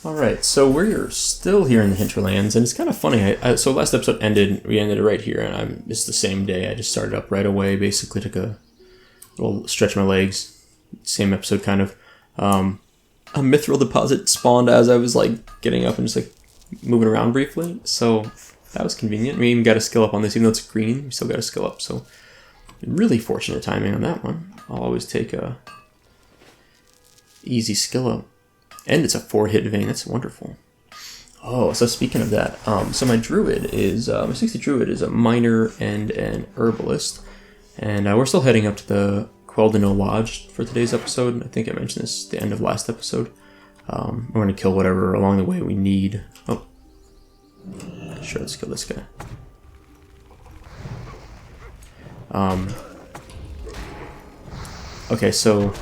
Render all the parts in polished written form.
Alright, so we're still here in the Hinterlands, and it's kind of funny. So last episode we ended it right here, and it's the same day. I just started up right away, basically took a little stretch my legs. Same episode, kind of. A mithril deposit spawned as I was like getting up and just like moving around briefly, so that was convenient. We even got a skill up on this, even though it's green, we still got a skill up, so really fortunate timing on that one. I'll always take a easy skill up. And it's a 4-hit vein. That's wonderful. Oh, so speaking of that, so my druid is my 60 druid is a miner and an herbalist, and we're still heading up to the Quel'Dano Lodge for today's episode. I think I mentioned this at the end of last episode. We're going to kill whatever along the way we need. Oh, sure, let's kill this guy. Okay, so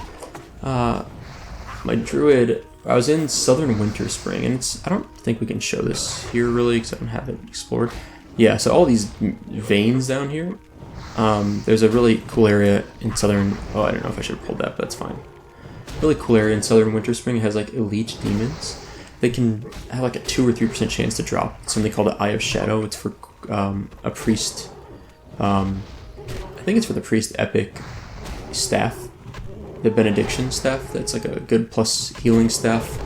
my druid. I was in Southern Winter Spring, and I don't think we can show this here really because I don't have it explored. Yeah, so all these veins down here, there's a really cool area in Southern, oh, I don't know if I should have pulled that, but that's fine. Really cool area in Southern Winter Spring. It has like elite demons. They can have like a 2 or 3% chance to drop something called the Eye of Shadow. It's for a priest, I think it's for the priest epic staff. The benediction staff, that's like a good plus healing staff,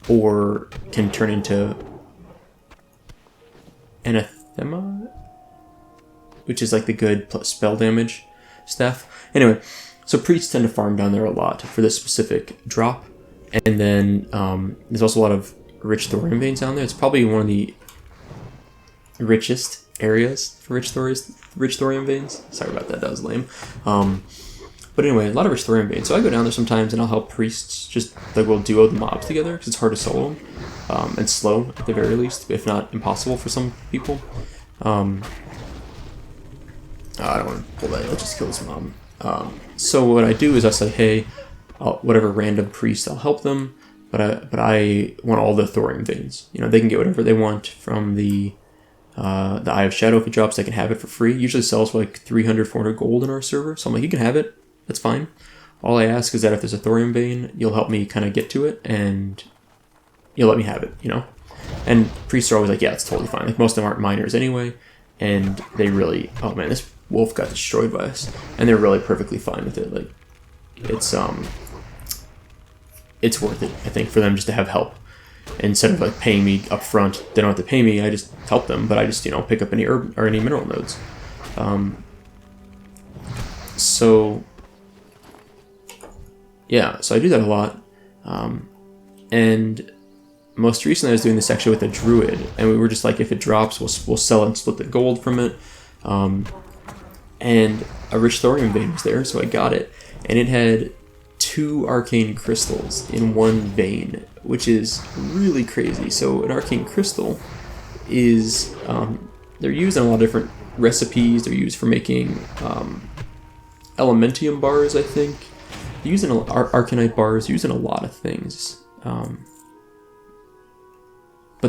or can turn into anathema, which is like the good plus spell damage staff. Anyway, so priests tend to farm down there a lot for this specific drop, and then there's also a lot of rich thorium veins down there. It's probably one of the richest areas for rich thorium veins. Sorry about that, that was lame. But anyway, a lot of rich thorium veins. So I go down there sometimes and I'll help priests, just like we'll duo the mobs together because it's hard to solo them, and slow at the very least, if not impossible for some people. I don't want to pull that. Let's just kill this mob. So what I do is I say, hey, whatever random priest, I'll help them, but I want all the thorium veins. You know, they can get whatever they want from the Eye of Shadow. If it drops, they can have it for free. It usually sells for like 300, 400 gold in our server. So I'm like, you can have it. That's fine. All I ask is that if there's a thorium vein, you'll help me kind of get to it, and you'll let me have it, you know? And priests are always like, yeah, it's totally fine. Like, most of them aren't miners anyway, and they really... Oh, man, this wolf got destroyed by us. And they're really perfectly fine with it. Like, it's worth it, I think, for them just to have help. Instead of, like, paying me up front, they don't have to pay me, I just help them, but I just, you know, pick up any herb or any mineral nodes. Yeah, so I do that a lot, and most recently I was doing this actually with a druid, and we were just like, if it drops, we'll sell and split the gold from it, and a rich thorium vein was there, so I got it, and it had 2 arcane crystals in one vein, which is really crazy. So an arcane crystal is, they're used in a lot of different recipes. They're used for making elementium bars, I think. They're used in arcanite bars, used in a lot of things. But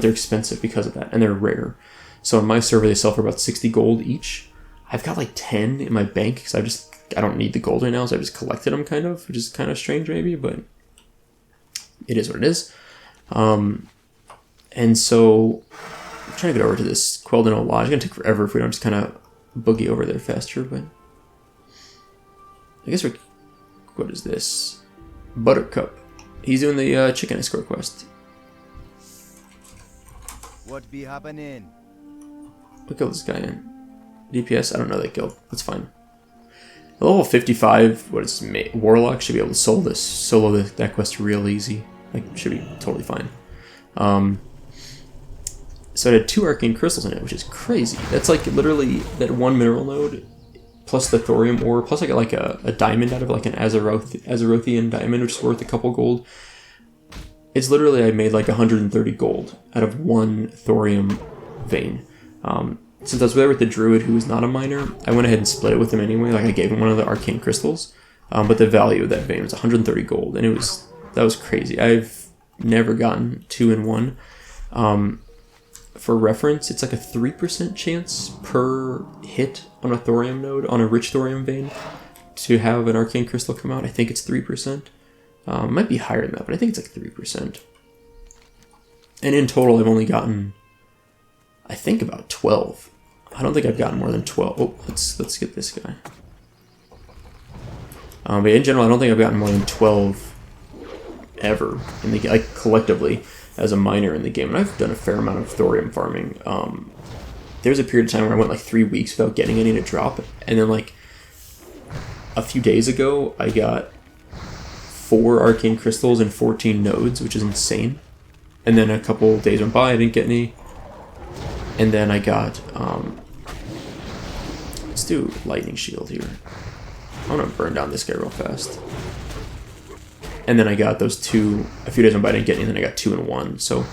they're expensive because of that, and they're rare. So in my server, they sell for about 60 gold each. I've got like 10 in my bank because I don't need the gold right now, so I just collected them kind of, which is kind of strange maybe, but it is what it is. And so I'm trying to get over to this Quel'Dano Lodge. It's going to take forever if we don't just kind of boogie over there faster, but I guess what is this? Buttercup. He's doing the chicken escort quest. What be happening? What guild is this guy in? DPS? I don't know that guild. That's fine. A level 55, what is this, Warlock should be able to solo that quest real easy. Like, should be totally fine. So it had 2 arcane crystals in it, which is crazy. That's like literally that 1 mineral node plus the thorium ore, plus I got like a diamond out of like an Azerothian diamond, which is worth a couple gold. It's literally, I made like 130 gold out of 1 thorium vein. Since I was there with the druid who was not a miner, I went ahead and split it with him anyway. Like, I gave him one of the arcane crystals, but the value of that vein was 130 gold, and that was crazy. I've never gotten 2 in 1. For reference, it's like a 3% chance per hit on a thorium node, on a rich thorium vein, to have an arcane crystal come out. I think it's 3%. It might be higher than that, but I think it's like 3%. And in total, I've only gotten, I think, about 12. I don't think I've gotten more than 12. Oh, let's get this guy. But in general, I don't think I've gotten more than 12 ever in the like collectively as a miner in the game. And I've done a fair amount of thorium farming. There was a period of time where I went like 3 weeks without getting any to drop, and then like a few days ago, I got 4 arcane crystals and 14 nodes, which is insane. And then a couple days went by, I didn't get any. And then I got, let's do lightning shield here. I want to burn down this guy real fast. And then I got those 2, a few days went by, I didn't get any, and then I got 2 and 1, so.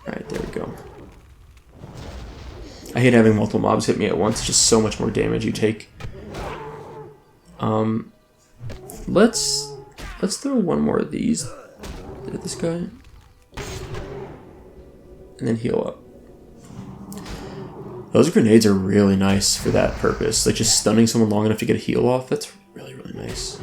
Alright, there we go. I hate having multiple mobs hit me at once, it's just so much more damage you take. Let's throw one more of these at this guy. And then heal up. Those grenades are really nice for that purpose. Like just stunning someone long enough to get a heal off, that's really, really nice.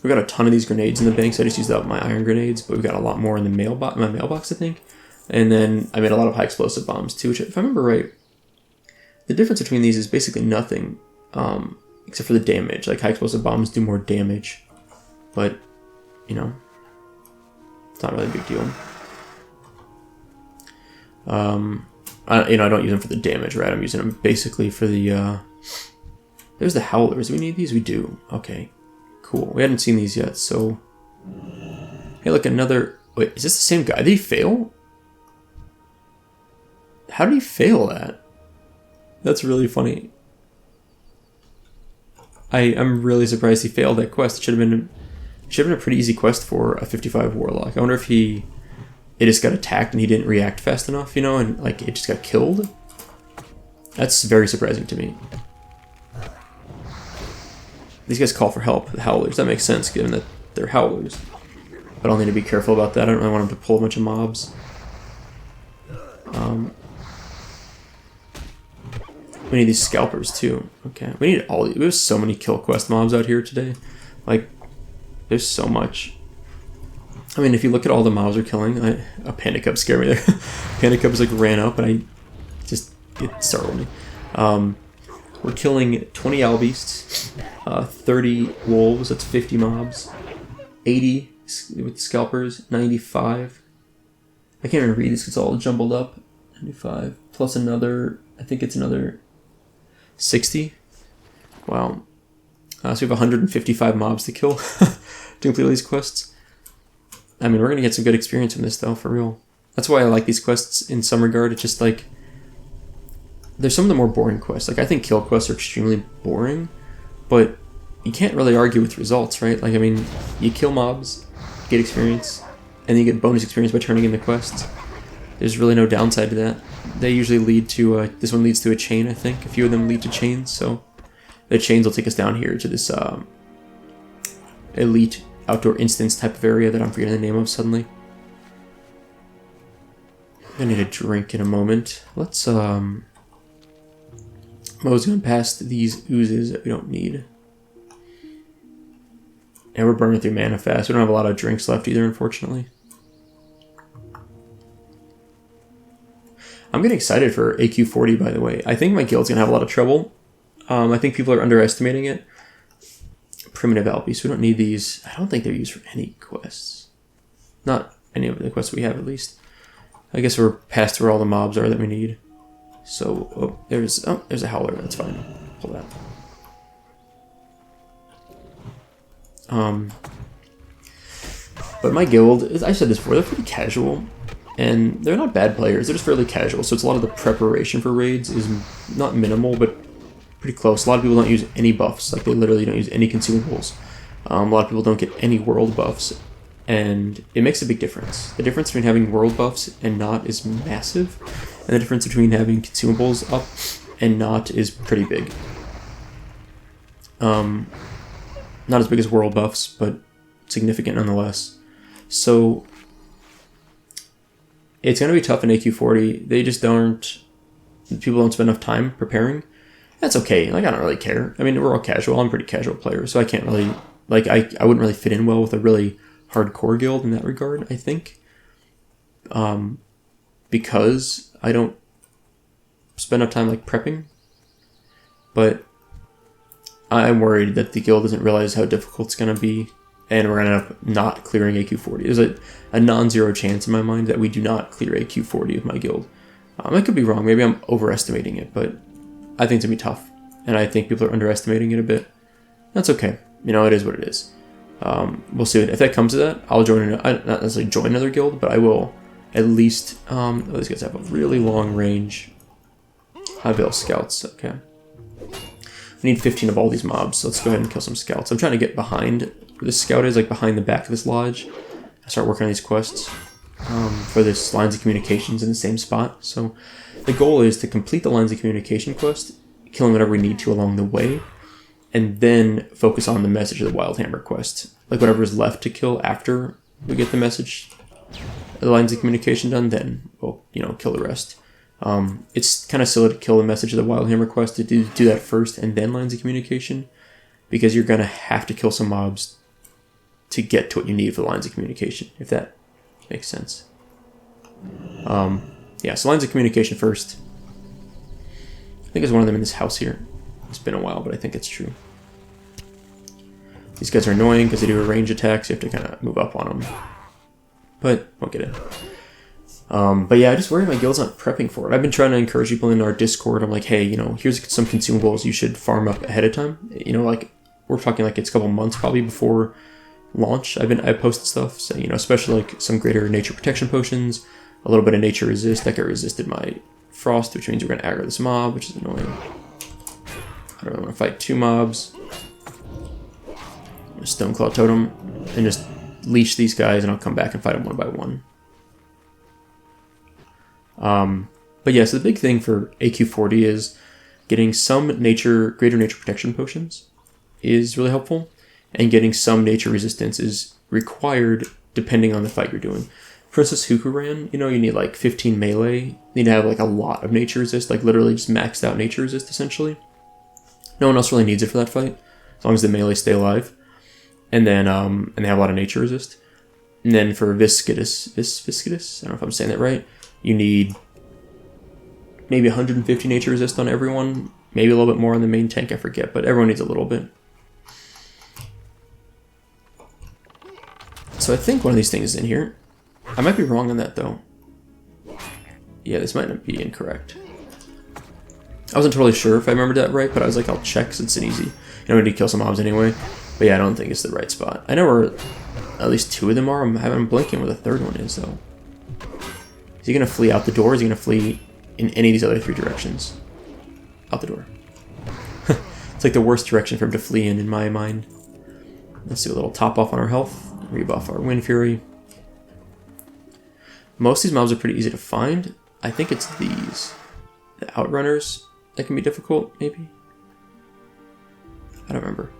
We've got a ton of these grenades in the bank, so I just used up my iron grenades, but we've got a lot more in the mailbox, I think. And then I made a lot of high explosive bombs too, which if I remember right, the difference between these is basically nothing, except for the damage. Like high explosive bombs do more damage, but you know, it's not really a big deal. I don't use them for the damage, right? I'm using them basically for the, there's the howlers. Do we need these? We do. Okay, cool. We hadn't seen these yet, so. Hey, look, another, wait, is this the same guy? Did he fail? How did he fail that? That's really funny. I'm really surprised he failed that quest. It should have been a pretty easy quest for a 55 warlock. I wonder if it just got attacked and he didn't react fast enough, you know, and like it just got killed. That's very surprising to me. These guys call for help, the howlers. That makes sense given that they're howlers. But I'll need to be careful about that. I don't really want him to pull a bunch of mobs. We need these scalpers too. Okay, we need all these. There's so many kill quest mobs out here today. Like, there's so much. I mean, if you look at all the mobs we're killing, a panda cub scared me there. Panda cub like ran up and it startled me. We're killing 20 owl beasts, 30 wolves, that's 50 mobs, 80 with scalpers, 95. I can't even read this, it's all jumbled up. 95 plus another, I think it's another 60. Wow. So we have 155 mobs to kill to complete these quests. I mean, we're going to get some good experience from this, though, for real. That's why I like these quests in some regard. It's just like, there's some of the more boring quests. Like, I think kill quests are extremely boring, but you can't really argue with results, right? Like, I mean, you kill mobs, get experience, and then you get bonus experience by turning in the quests. There's really no downside to that. They usually lead to, this one leads to a chain, I think. A few of them lead to chains, so the chains will take us down here to this elite outdoor instance type of area that I'm forgetting the name of suddenly. I need a drink in a moment. Let's, Mo's going past these oozes that we don't need. And we're burning through mana fast. We don't have a lot of drinks left either, unfortunately. I'm getting excited for AQ40, by the way. I think my guild's going to have a lot of trouble. I think people are underestimating it. Primitive Alpies. We don't need these. I don't think they're used for any quests. Not any of the quests we have, at least. I guess we're past where all the mobs are that we need. So, there's a howler. That's fine. Pull that. But my guild, I said this before, they're pretty casual. And they're not bad players, they're just fairly casual. So it's a lot of the preparation for raids is not minimal, but pretty close. A lot of people don't use any buffs, like they literally don't use any consumables. A lot of people don't get any world buffs, and it makes a big difference. The difference between having world buffs and not is massive, and the difference between having consumables up and not is pretty big. Not as big as world buffs, but significant nonetheless. So it's going to be tough in AQ40. They just people don't spend enough time preparing. That's okay. Like, I don't really care. I mean, we're all casual. I'm a pretty casual player, so I can't really, like, I wouldn't really fit in well with a really hardcore guild in that regard, I think. Because I don't spend enough time like prepping. But I'm worried that the guild doesn't realize how difficult it's going to be, and we're going to end up not clearing AQ40. There's a non-zero chance in my mind that we do not clear AQ40 with my guild. I could be wrong. Maybe I'm overestimating it, but I think it's going to be tough. And I think people are underestimating it a bit. That's okay. You know, it is what it is. We'll see. If that comes to that, I'll join, not necessarily join another guild, but I will at least, these guys have a really long range. High Veil Scouts, okay. We need 15 of all these mobs, so let's go ahead and kill some scouts. I'm trying to get behind where this scout is, like behind the back of this lodge. I start working on these quests for this lines of communications in the same spot. So the goal is to complete the lines of communication quest, killing whatever we need to along the way, and then focus on the message of the Wildhammer quest. Like whatever is left to kill after we get the message, the lines of communication done, then we'll, you know, kill the rest. It's kind of silly to kill the message of the Wildhammer quest, to do that first and then lines of communication, because you're going to have to kill some mobs to get to what you need for the lines of communication, if that makes sense. Yeah, so lines of communication first. I think there's one of them in this house here. It's been a while, but I think it's true. These guys are annoying because they do a range attack, so you have to kind of move up on them. But won't get it. But yeah, I just worry my guild's not prepping for it. I've been trying to encourage people in our Discord. I'm like, hey, you know, here's some consumables you should farm up ahead of time. You know, like we're talking like it's a couple months probably before launch. I posted stuff, so you know, especially like some greater nature protection potions, a little bit of nature resist. That guy resisted my frost, which means we're gonna aggro this mob, which is annoying. I don't really want to fight two mobs. Stoneclaw Totem and just leash these guys, and I'll come back and fight them one by one. But yeah, so the big thing for AQ40 is getting some greater nature protection potions is really helpful, and getting some nature resistance is required depending on the fight you're doing. Princess Hukuran, you know, you need like 15 melee. You need to have like a lot of nature resist, like literally just maxed out nature resist essentially. No one else really needs it for that fight, as long as the melee stay alive. And then, and they have a lot of nature resist. And then for Viscidus, I don't know if I'm saying that right, you need maybe 150 nature resist on everyone, maybe a little bit more on the main tank, I forget, but everyone needs a little bit. So I think one of these things is in here. I might be wrong on that though. Yeah, this might not be incorrect. I wasn't totally sure if I remembered that right, but I was like, I'll check since it's easy. You know, we need to kill some mobs anyway. But yeah, I don't think it's the right spot. I know where at least two of them are. I'm blanking where the third one is though. Is he going to flee out the door, or is he going to flee in any of these other three directions? Out the door. It's like the worst direction for him to flee in my mind. Let's do a little top off on our health. Rebuff our Wind Fury. Most of these mobs are pretty easy to find. I think it's these. The Outrunners that can be difficult, maybe? I don't remember.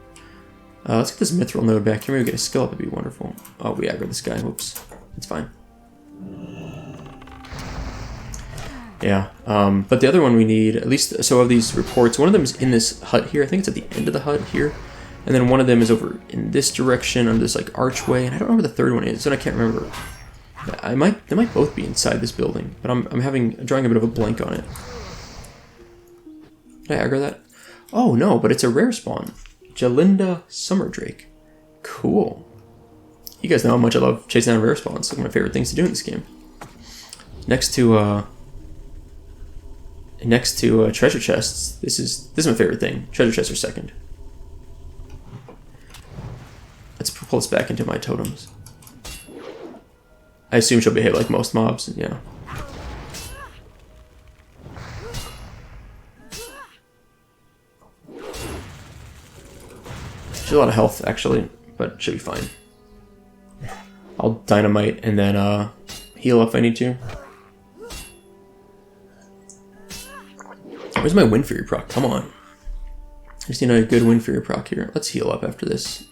Let's get this Mithril node back. Can we get a skill up? That'd be wonderful. Oh, we aggroed this guy. Whoops. It's fine. Yeah, but the other one we need, at least, so of these reports, one of them is in this hut here. I think it's at the end of the hut here. And then one of them is over in this direction under this like archway. And I don't know where the third one is, and I can't remember. They might both be inside this building, but I'm drawing a bit of a blank on it. Did I aggro that? Oh no, but it's a rare spawn. Jalinda Summerdrake. Cool. You guys know how much I love chasing down rare spawns. It's one of my favorite things to do in this game. Next to treasure chests, this is my favorite thing. Treasure chests are second. Let's pull this back into my totems. I assume she'll behave like most mobs, yeah. She's a lot of health, actually, but should be fine. I'll dynamite and then heal if I need to. Where's my Wind Fury proc? Come on. I just need a good Wind Fury proc here. Let's heal up after this.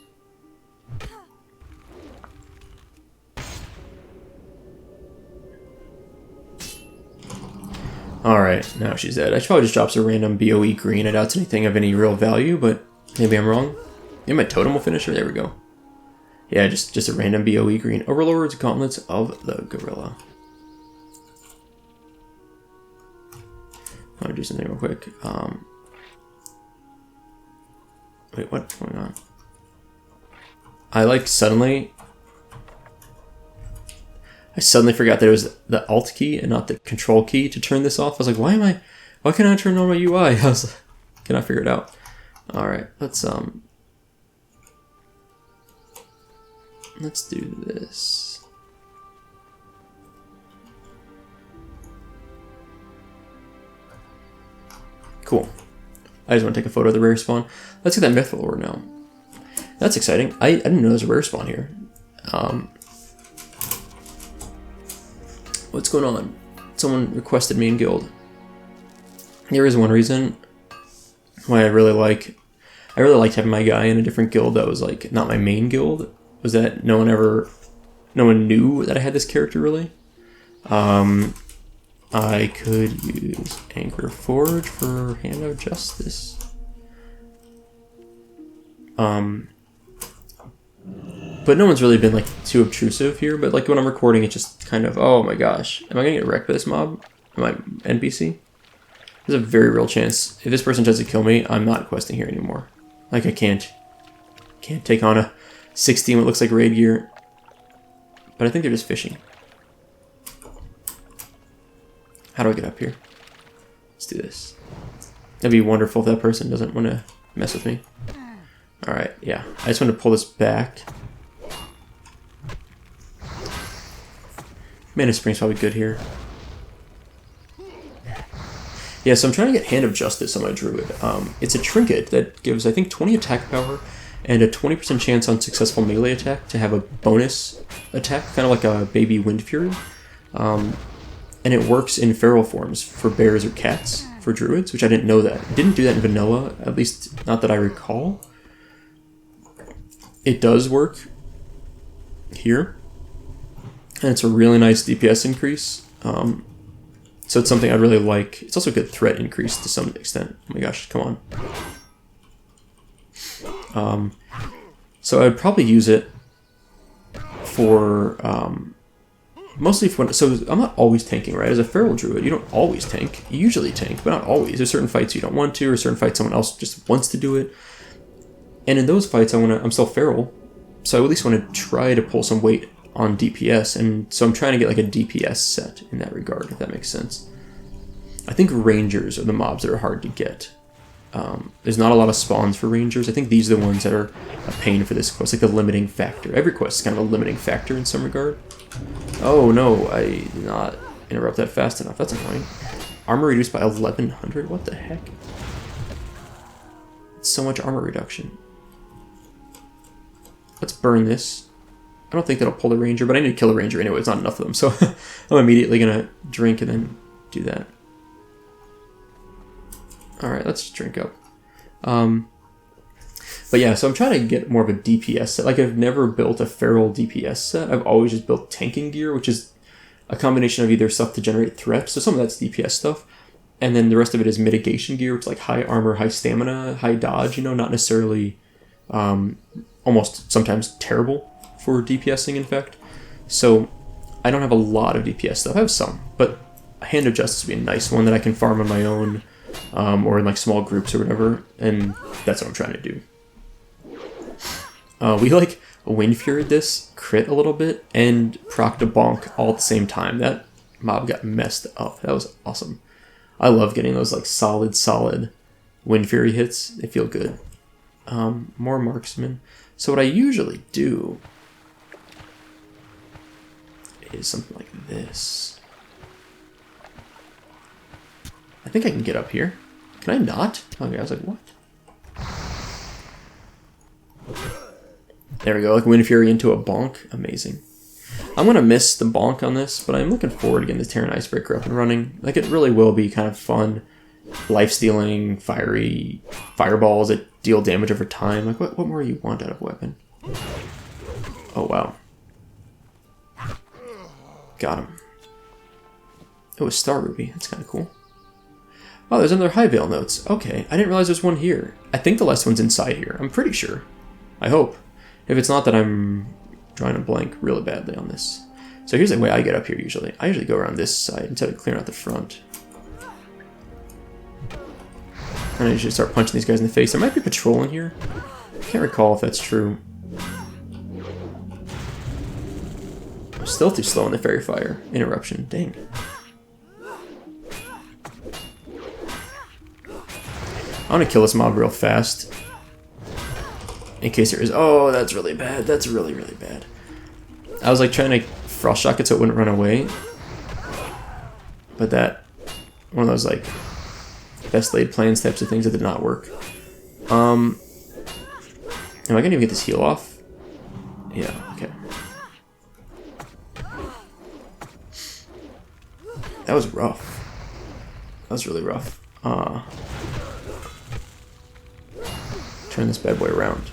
Alright, now she's dead. She probably just drops a random BOE green. I doubt it's anything of any real value, but maybe I'm wrong. Maybe my totem will finish her. There we go. Yeah, just a random BOE green. Overlords, Gauntlets of the Gorilla. I want to do something real quick. Wait, what's going on? I suddenly forgot that it was the Alt key and not the Control key to turn this off. I was like, why can't I turn on my UI? I was like, cannot figure it out. All right, let's do this. Cool. I just want to take a photo of the rare spawn. Let's get that Mythril ore now. That's exciting. I didn't know there was a rare spawn here. What's going on? Someone requested me in guild. There is one reason why I really liked having my guy in a different guild that was like not my main guild, was that no one knew that I had this character really. I could use Anchor Forge for Hand of Justice. But no one's really been like too obtrusive here, but like when I'm recording, it's just kind of, oh my gosh, am I gonna get wrecked by this mob? Am I NPC? There's a very real chance. If this person tries to kill me, I'm not questing here anymore. Like I can't take on a 16 what looks like raid gear. But I think they're just fishing. How do I get up here? Let's do this. That'd be wonderful if that person doesn't want to mess with me. Alright, yeah. I just want to pull this back. Mana Spring's probably good here. Yeah, so I'm trying to get Hand of Justice on my druid. It's a trinket that gives, I think, 20 attack power and a 20% chance on successful melee attack to have a bonus attack, kind of like a baby Wind Fury. And it works in feral forms for bears or cats for druids, which I didn't know that. It didn't do that in vanilla, at least not that I recall. It does work here, and it's a really nice DPS increase. So it's something I really like. It's also a good threat increase to some extent. Oh my gosh, come on. So I'd probably use it for mostly for so I'm not always tanking, right? As a feral druid, you don't always tank. You usually tank, but not always. There's certain fights you don't want to, or certain fights someone else just wants to do it. And in those fights, I'm still feral, so I at least want to try to pull some weight on DPS, and so I'm trying to get like a DPS set in that regard, if that makes sense. I think rangers are the mobs that are hard to get. There's not a lot of spawns for rangers. I think these are the ones that are a pain for this quest, like the limiting factor. Every quest is kind of a limiting factor in some regard. Oh no, I did not interrupt that fast enough. That's annoying. Armor reduced by 1100? What the heck? It's so much armor reduction. Let's burn this. I don't think that'll pull the ranger, but I need to kill the ranger anyway. It's not enough of them, so I'm immediately gonna drink and then do that. Alright, let's drink up. But yeah, so I'm trying to get more of a DPS set. Like, I've never built a feral DPS set. I've always just built tanking gear, which is a combination of either stuff to generate threats, so some of that's DPS stuff, and then the rest of it is mitigation gear, which is like high armor, high stamina, high dodge, you know, not necessarily almost sometimes terrible for DPSing, in fact. So I don't have a lot of DPS stuff. I have some, but a Hand of Justice would be a nice one that I can farm on my own, or in like small groups or whatever, and that's what I'm trying to do. We like Wind Fury this, crit a little bit, and procced a bonk all at the same time. That mob got messed up. That was awesome. I love getting those like solid Wind Fury hits. They feel good. More marksman. So what I usually do is something like this. I think I can get up here. Can I not? Okay, I was like, what? There we go, like Wind Fury into a bonk. Amazing. I'm going to miss the bonk on this, but I'm looking forward to getting this Terran Icebreaker up and running. Like, it really will be kind of fun. Life-stealing, fiery fireballs that deal damage over time. Like, what more do you want out of a weapon? Oh, wow. Got him. Oh, a Star Ruby. That's kind of cool. Oh, there's another High Veil notes. Okay, I didn't realize there's one here. I think the last one's inside here. I'm pretty sure. I hope. If it's not, then I'm drawing a blank really badly on this. So here's the way I get up here usually. I usually go around this side instead of clearing out the front. And I usually start punching these guys in the face. There might be patrol in here. I can't recall if that's true. I'm still too slow on the fairy fire. Interruption. Dang. I want to kill this mob real fast. In case there is... Oh, that's really bad. That's really, really bad. I was like trying to frost shock it so it wouldn't run away. But that... One of those like... best laid plans types of things that did not work. Am I gonna even get this heal off? Yeah, okay. That was rough. That was really rough. Turn this bad boy around.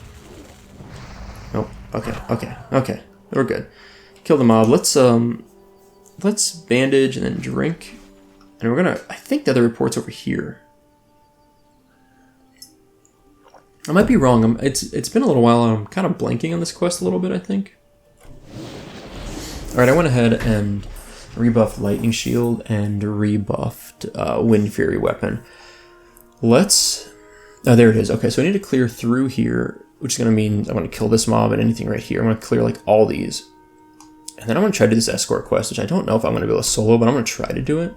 Nope. Okay. We're good. Kill the mob. Let's bandage and then drink. And we're gonna... I think the other report's over here. I might be wrong. It's been a little while and I'm kind of blanking on this quest a little bit, I think. Alright, I went ahead and rebuffed Lightning Shield and rebuffed Wind Fury Weapon. Let's... Oh, there it is. Okay, so I need to clear through here, which is going to mean I want to kill this mob and anything right here. I'm going to clear, like, all these. And then I'm going to try to do this escort quest, which I don't know if I'm going to be able to solo, but I'm going to try to do it.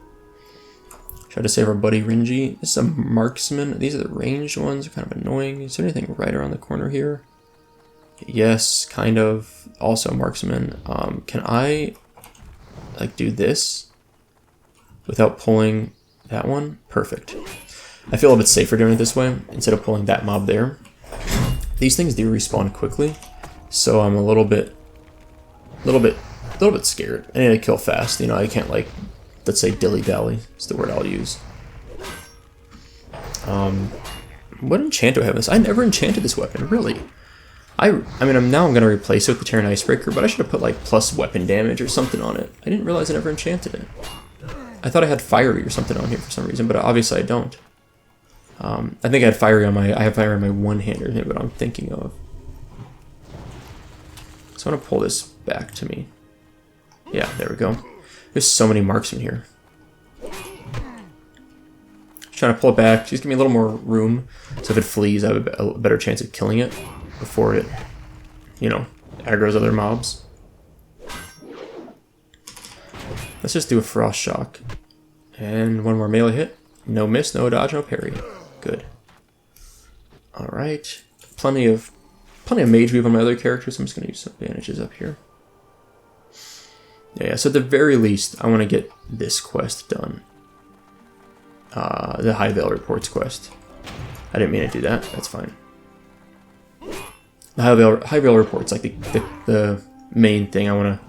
Try to save our buddy Rin'ji. This is a marksman. These are the ranged ones. They're kind of annoying. Is there anything right around the corner here? Yes, kind of. Also marksman. Can I, like, do this without pulling that one? Perfect. I feel a bit safer doing it this way instead of pulling that mob there. These things do respawn quickly, so I'm a little bit scared. I need to kill fast. You know, I can't, like, let's say dilly-dally is the word I'll use. What enchant do I have in this? I never enchanted this weapon, really. I mean, I'm going to replace it with the Terran Icebreaker, but I should have put, like, plus weapon damage or something on it. I didn't realize I never enchanted it. I thought I had Fiery or something on here for some reason, but obviously I don't. I think I had Fiery on my... I have Fiery on my one-hander, maybe what I'm thinking of. So I'm going to pull this back to me. Yeah, there we go. There's so many marks in here. Just trying to pull it back. Just give me a little more room. So if it flees, I have a better chance of killing it before it, you know, aggroes other mobs. Let's just do a frost shock. And one more melee hit. No miss, no dodge, no parry. Good. Alright. Plenty of mage weave on my other characters. I'm just going to use some bandages up here. Yeah, so at the very least, I want to get this quest done. The High Veil Reports quest. I didn't mean to do that. That's fine. The High Veil Reports, like the main thing I want to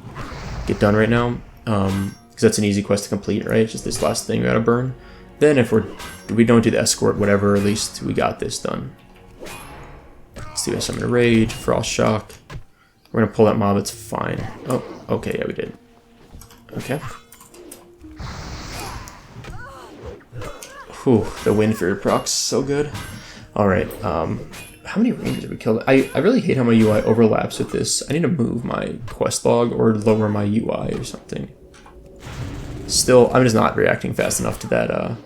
get done right now. Because that's an easy quest to complete, right? It's just this last thing we got to burn. Then if we don't do the escort, whatever, at least we got this done. Let's do a Summon a Rage, Frost Shock. We're going to pull that mob, it's fine. Oh, okay, yeah, we did. Okay. Whew, the Wind Fury proc's so good. Alright, how many ranges did we kill? I really hate how my UI overlaps with this. I need to move my quest log or lower my UI or something. Still, I'm just not reacting fast enough to that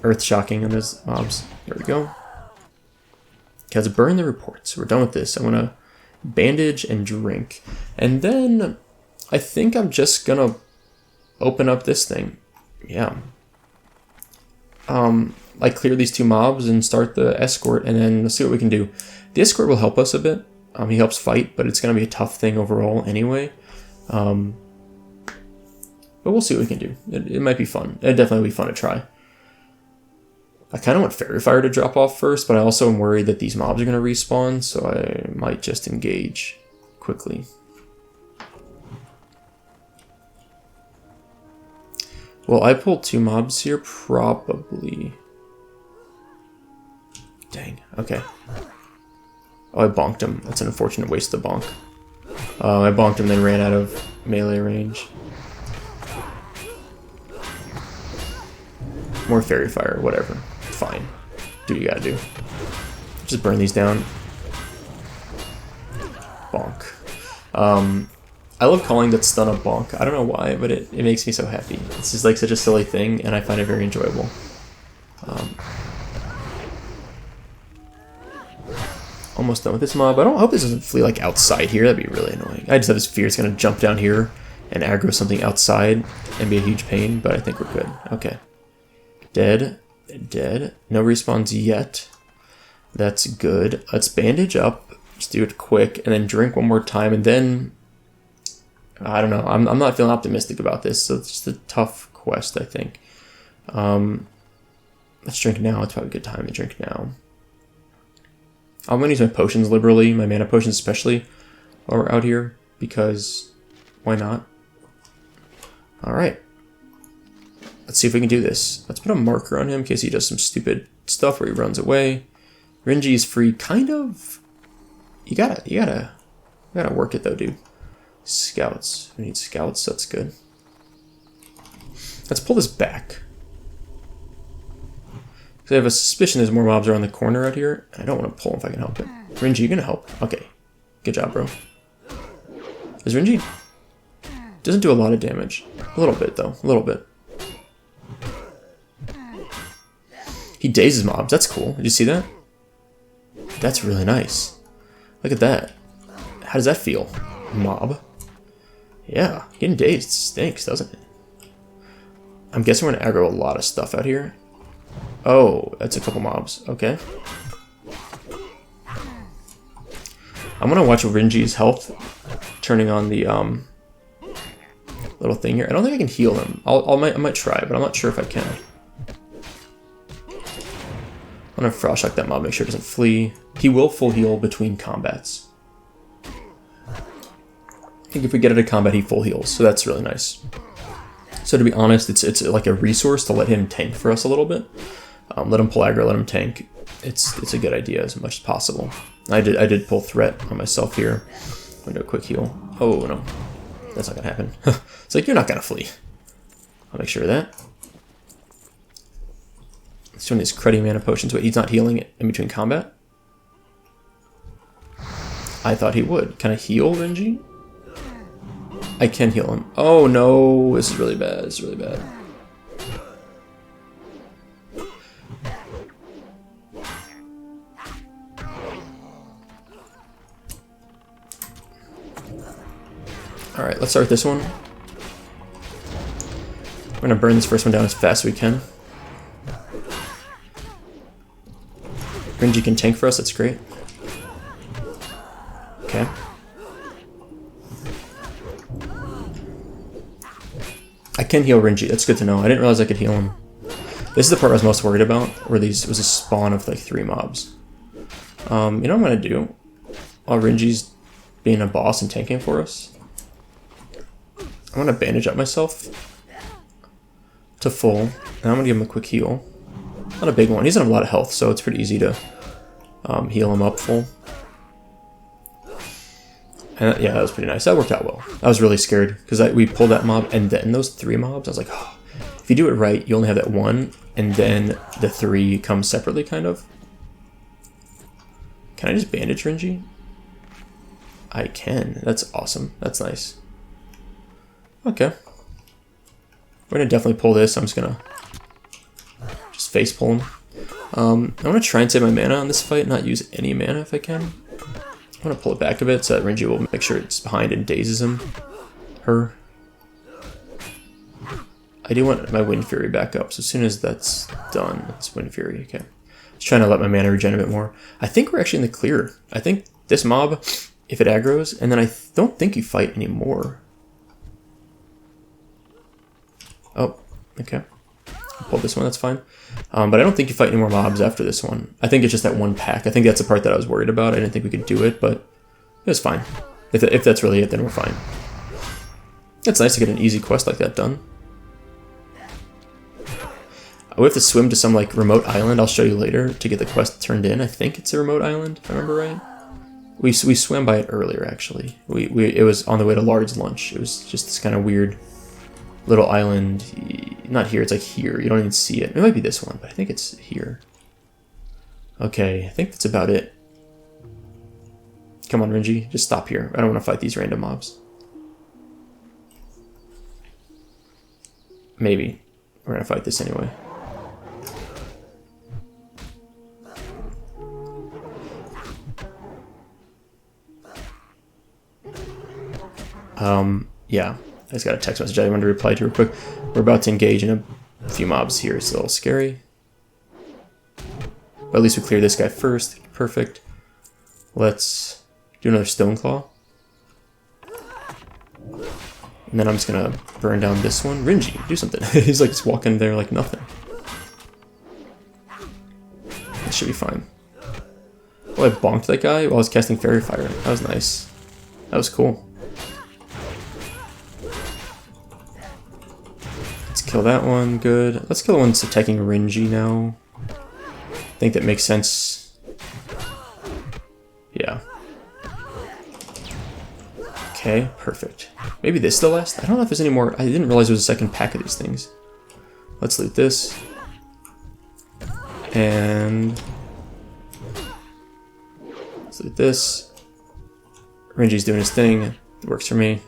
earth shocking on those mobs. There we go. Okay, let's burn the reports. We're done with this. I want to bandage and drink. And then I think I'm just going to open up this thing. Yeah. Like clear these two mobs and start the escort, and then let's see what we can do. The escort will help us a bit. He helps fight, but it's going to be a tough thing overall anyway. But we'll see what we can do. It might be fun. It'd definitely be fun to try. I kind of want Fairy Fire to drop off first, but I also am worried that these mobs are going to respawn, so I might just engage quickly. Well, I pulled two mobs here, probably. Dang, okay. Oh, I bonked him. That's an unfortunate waste of the bonk. I bonked him, then ran out of melee range. More Fairy Fire, whatever. Fine. Do what you gotta do. Just burn these down. Bonk. I love calling that stun a bonk. I don't know why, but it makes me so happy. It's just like such a silly thing, and I find it very enjoyable. Almost done with this mob. I hope this doesn't flee like outside here. That'd be really annoying. I just have this fear it's gonna jump down here and aggro something outside and be a huge pain, but I think we're good. Okay. Dead. Dead. No respawns yet. That's good. Let's bandage up. Just do it quick, and then drink one more time, and then... I don't know. I'm not feeling optimistic about this, so it's just a tough quest, I think. Let's drink now. It's probably a good time to drink now. I'm going to use my potions liberally, my mana potions especially, while we're out here, because why not? Alright. Let's see if we can do this. Let's put a marker on him in case he does some stupid stuff where he runs away. Rin'ji is free, kind of. You gotta work it though, dude. Scouts. We need scouts, that's good. Let's pull this back. Because I have a suspicion there's more mobs around the corner out here. And I don't want to pull him if I can help it. Rin'ji, you gonna help? Okay. Good job, bro. Is Rin'ji... doesn't do a lot of damage. A little bit, though. A little bit. He dazes mobs. That's cool. Did you see that? That's really nice. Look at that. How does that feel? Mob. Yeah, getting dazed stinks, doesn't it? I'm guessing we're gonna aggro a lot of stuff out here. Oh, that's a couple mobs. Okay. I'm gonna watch Rin'ji's health, turning on the little thing here. I don't think I can heal him. I might try, but I'm not sure if I can. I'm gonna frost shock that mob, make sure it doesn't flee. He will full heal between combats. I think if we get out of combat, he full heals, so that's really nice. So to be honest, it's like a resource to let him tank for us a little bit. Let him pull aggro, let him tank. It's a good idea as much as possible. I did pull threat on myself here. I'm gonna do a quick heal. Oh no, that's not gonna happen. It's like, you're not gonna flee. I'll make sure of that. He's doing these cruddy mana potions. Wait, he's not healing it in between combat? I thought he would. Can I heal Rin'ji? I can heal him. Oh no, this is really bad. This is really bad. Alright, let's start with this one. We're gonna burn this first one down as fast as we can. Rin'ji can tank for us, that's great. Okay. I can heal Rin'ji, that's good to know. I didn't realize I could heal him. This is the part I was most worried about, where these was a spawn of like 3 mobs. You know what I'm gonna do? While Rin'ji's being a boss and tanking for us, I'm gonna bandage up myself to full, and I'm gonna give him a quick heal. Not a big one. He doesn't have a lot of health, so it's pretty easy to heal him up full. And yeah, that was pretty nice. That worked out well. I was really scared because we pulled that mob and then those 3 mobs. I was like, oh, if you do it right, you only have that 1, and then the 3 come separately, kind of. Can I just bandage Rin'ji? I can. That's awesome. That's nice. Okay. We're gonna definitely pull this. I'm just gonna face pull him. I'm gonna try and save my mana on this fight, not use any mana if I can. I'm gonna pull it back a bit so that Rin'ji will make sure it's behind and dazes him. Her. I do want my Wind Fury back up, so as soon as that's done, it's Wind Fury. Okay. Just trying to let my mana regen a bit more. I think we're actually in the clear. I think this mob, if it aggroes, and then I don't think you fight anymore. Oh, okay. I'll pull this one, that's fine. But I don't think you fight any more mobs after this one. I think it's just that 1 pack. I think that's the part that I was worried about. I didn't think we could do it, but it was fine. If that's really it, then we're fine. It's nice to get an easy quest like that done. We have to swim to some like remote island. I'll show you later to get the quest turned in. I think it's a remote island, if I remember right. We swam by it earlier, actually. It was on the way to Lard's lunch. It was just this kind of weird little island. Not here, it's like here. You don't even see it. It might be this one, but I think it's here. Okay, I think that's about it. Come on, Rin'ji, just stop here. I don't want to fight these random mobs. Maybe. We're gonna fight this anyway. Yeah. I just got a text message I wanted to reply to real quick. We're about to engage in a few mobs here. It's a little scary. But at least we clear this guy first. Perfect. Let's do another Stone Claw. And then I'm just gonna burn down this one. Rin'ji, do something. He's like just walking there like nothing. This should be fine. Oh, I bonked that guy while I was casting Fairy Fire. That was nice. That was cool. Let's kill that one. Good. Let's kill the one that's attacking Rin'ji now. I think that makes sense. Yeah. Okay, perfect. Maybe this is the last? I don't know if there's any more. I didn't realize there was a second pack of these things. Let's loot this. And let's loot this. Rin'ji's doing his thing. It works for me.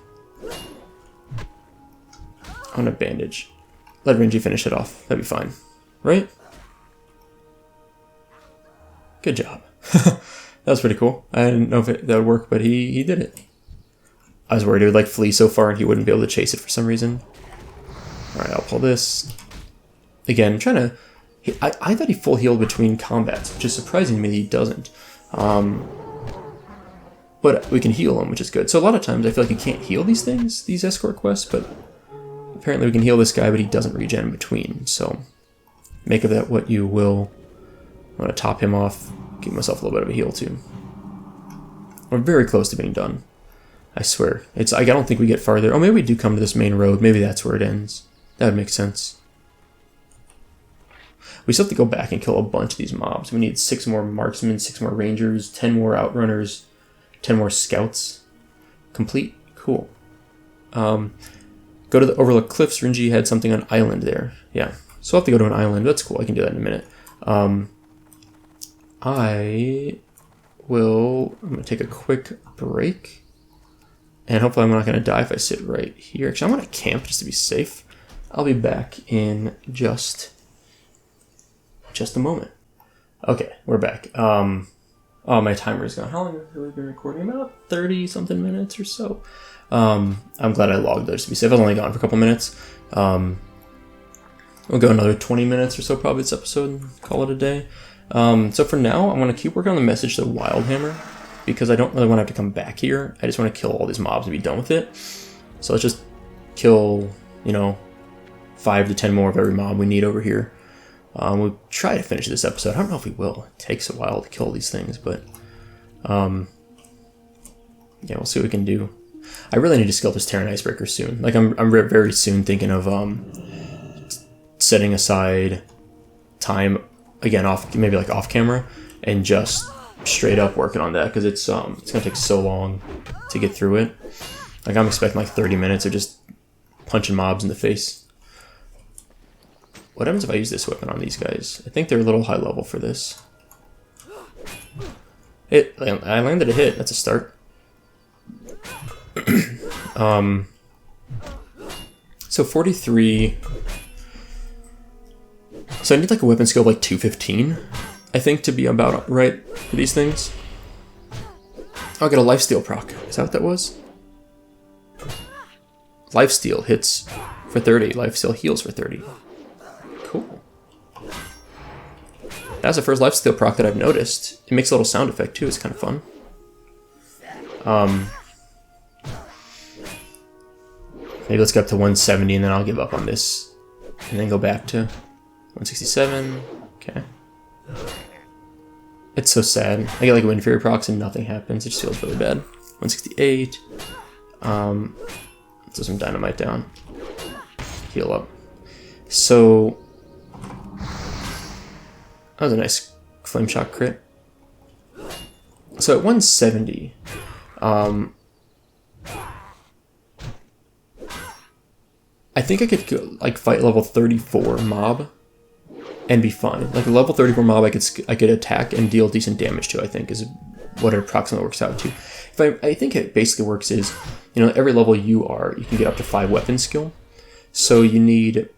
I want a bandage. Let Rin'ji finish it off. That'd be fine. Right? Good job. That was pretty cool. I didn't know if that would work, but he did it. I was worried it would like flee so far and he wouldn't be able to chase it for some reason. Alright, I'll pull this. Again, I'm trying to... I thought he full healed between combats, which is surprising to me that he doesn't. But we can heal him, which is good. So a lot of times I feel like you can't heal these things, these escort quests, but apparently we can heal this guy, but he doesn't regen in between. So make of that what you will. I'm going to top him off, give myself a little bit of a heal too. We're very close to being done. I swear. I don't think we get farther. Oh, maybe we do come to this main road. Maybe that's where it ends. That would make sense. We still have to go back and kill a bunch of these mobs. We need 6 more marksmen, 6 more rangers, 10 more outrunners, 10 more scouts. Complete? Cool. Go to the Overlook Cliffs. Rin'ji had something on island there. Yeah. So I'll have to go to an island. That's cool. I can do that in a minute. I'm going to take a quick break. And hopefully I'm not going to die if I sit right here. Actually, I'm going to camp just to be safe. I'll be back in just a moment. Okay, we're back. Oh, my timer's gone. How long have we been recording? About 30-something minutes or so. I'm glad I logged those to be safe. I was only gone for a couple minutes. We'll go another 20 minutes or so probably this episode and call it a day. So for now, I'm going to keep working on the message to Wildhammer, because I don't really want to have to come back here. I just want to kill all these mobs and be done with it. So let's just kill, 5 to 10 more of every mob we need over here. We'll try to finish this episode. I don't know if we will. It takes a while to kill these things, but yeah, we'll see what we can do. I really need to skill this Terran Icebreaker soon. Like I'm very soon thinking of setting aside time again maybe off camera and just straight up working on that, because it's gonna take so long to get through it. Like I'm expecting 30 minutes of just punching mobs in the face. What happens if I use this weapon on these guys? I think they're a little high level for this. I landed a hit. That's a start. So 43. So I need a weapon skill of 215, I think, to be about right for these things. I'll get a lifesteal proc. Is that what that was? Lifesteal hits for 30. Lifesteal heals for 30. Cool. That's the first lifesteal proc that I've noticed. It makes a little sound effect too. It's kind of fun. Maybe let's get up to 170 and then I'll give up on this. And then go back to 167. Okay. It's so sad. I get Wind Fury procs and nothing happens. It just feels really bad. 168. Let's throw some dynamite down. Heal up. So that was a nice flame shock crit. So at 170, I think I could go, fight level 34 mob and be fine. A level 34 mob I could attack and deal decent damage to, I think, is what it approximately works out to. I think it basically works is, every level you can get up to 5 weapon skill. So you need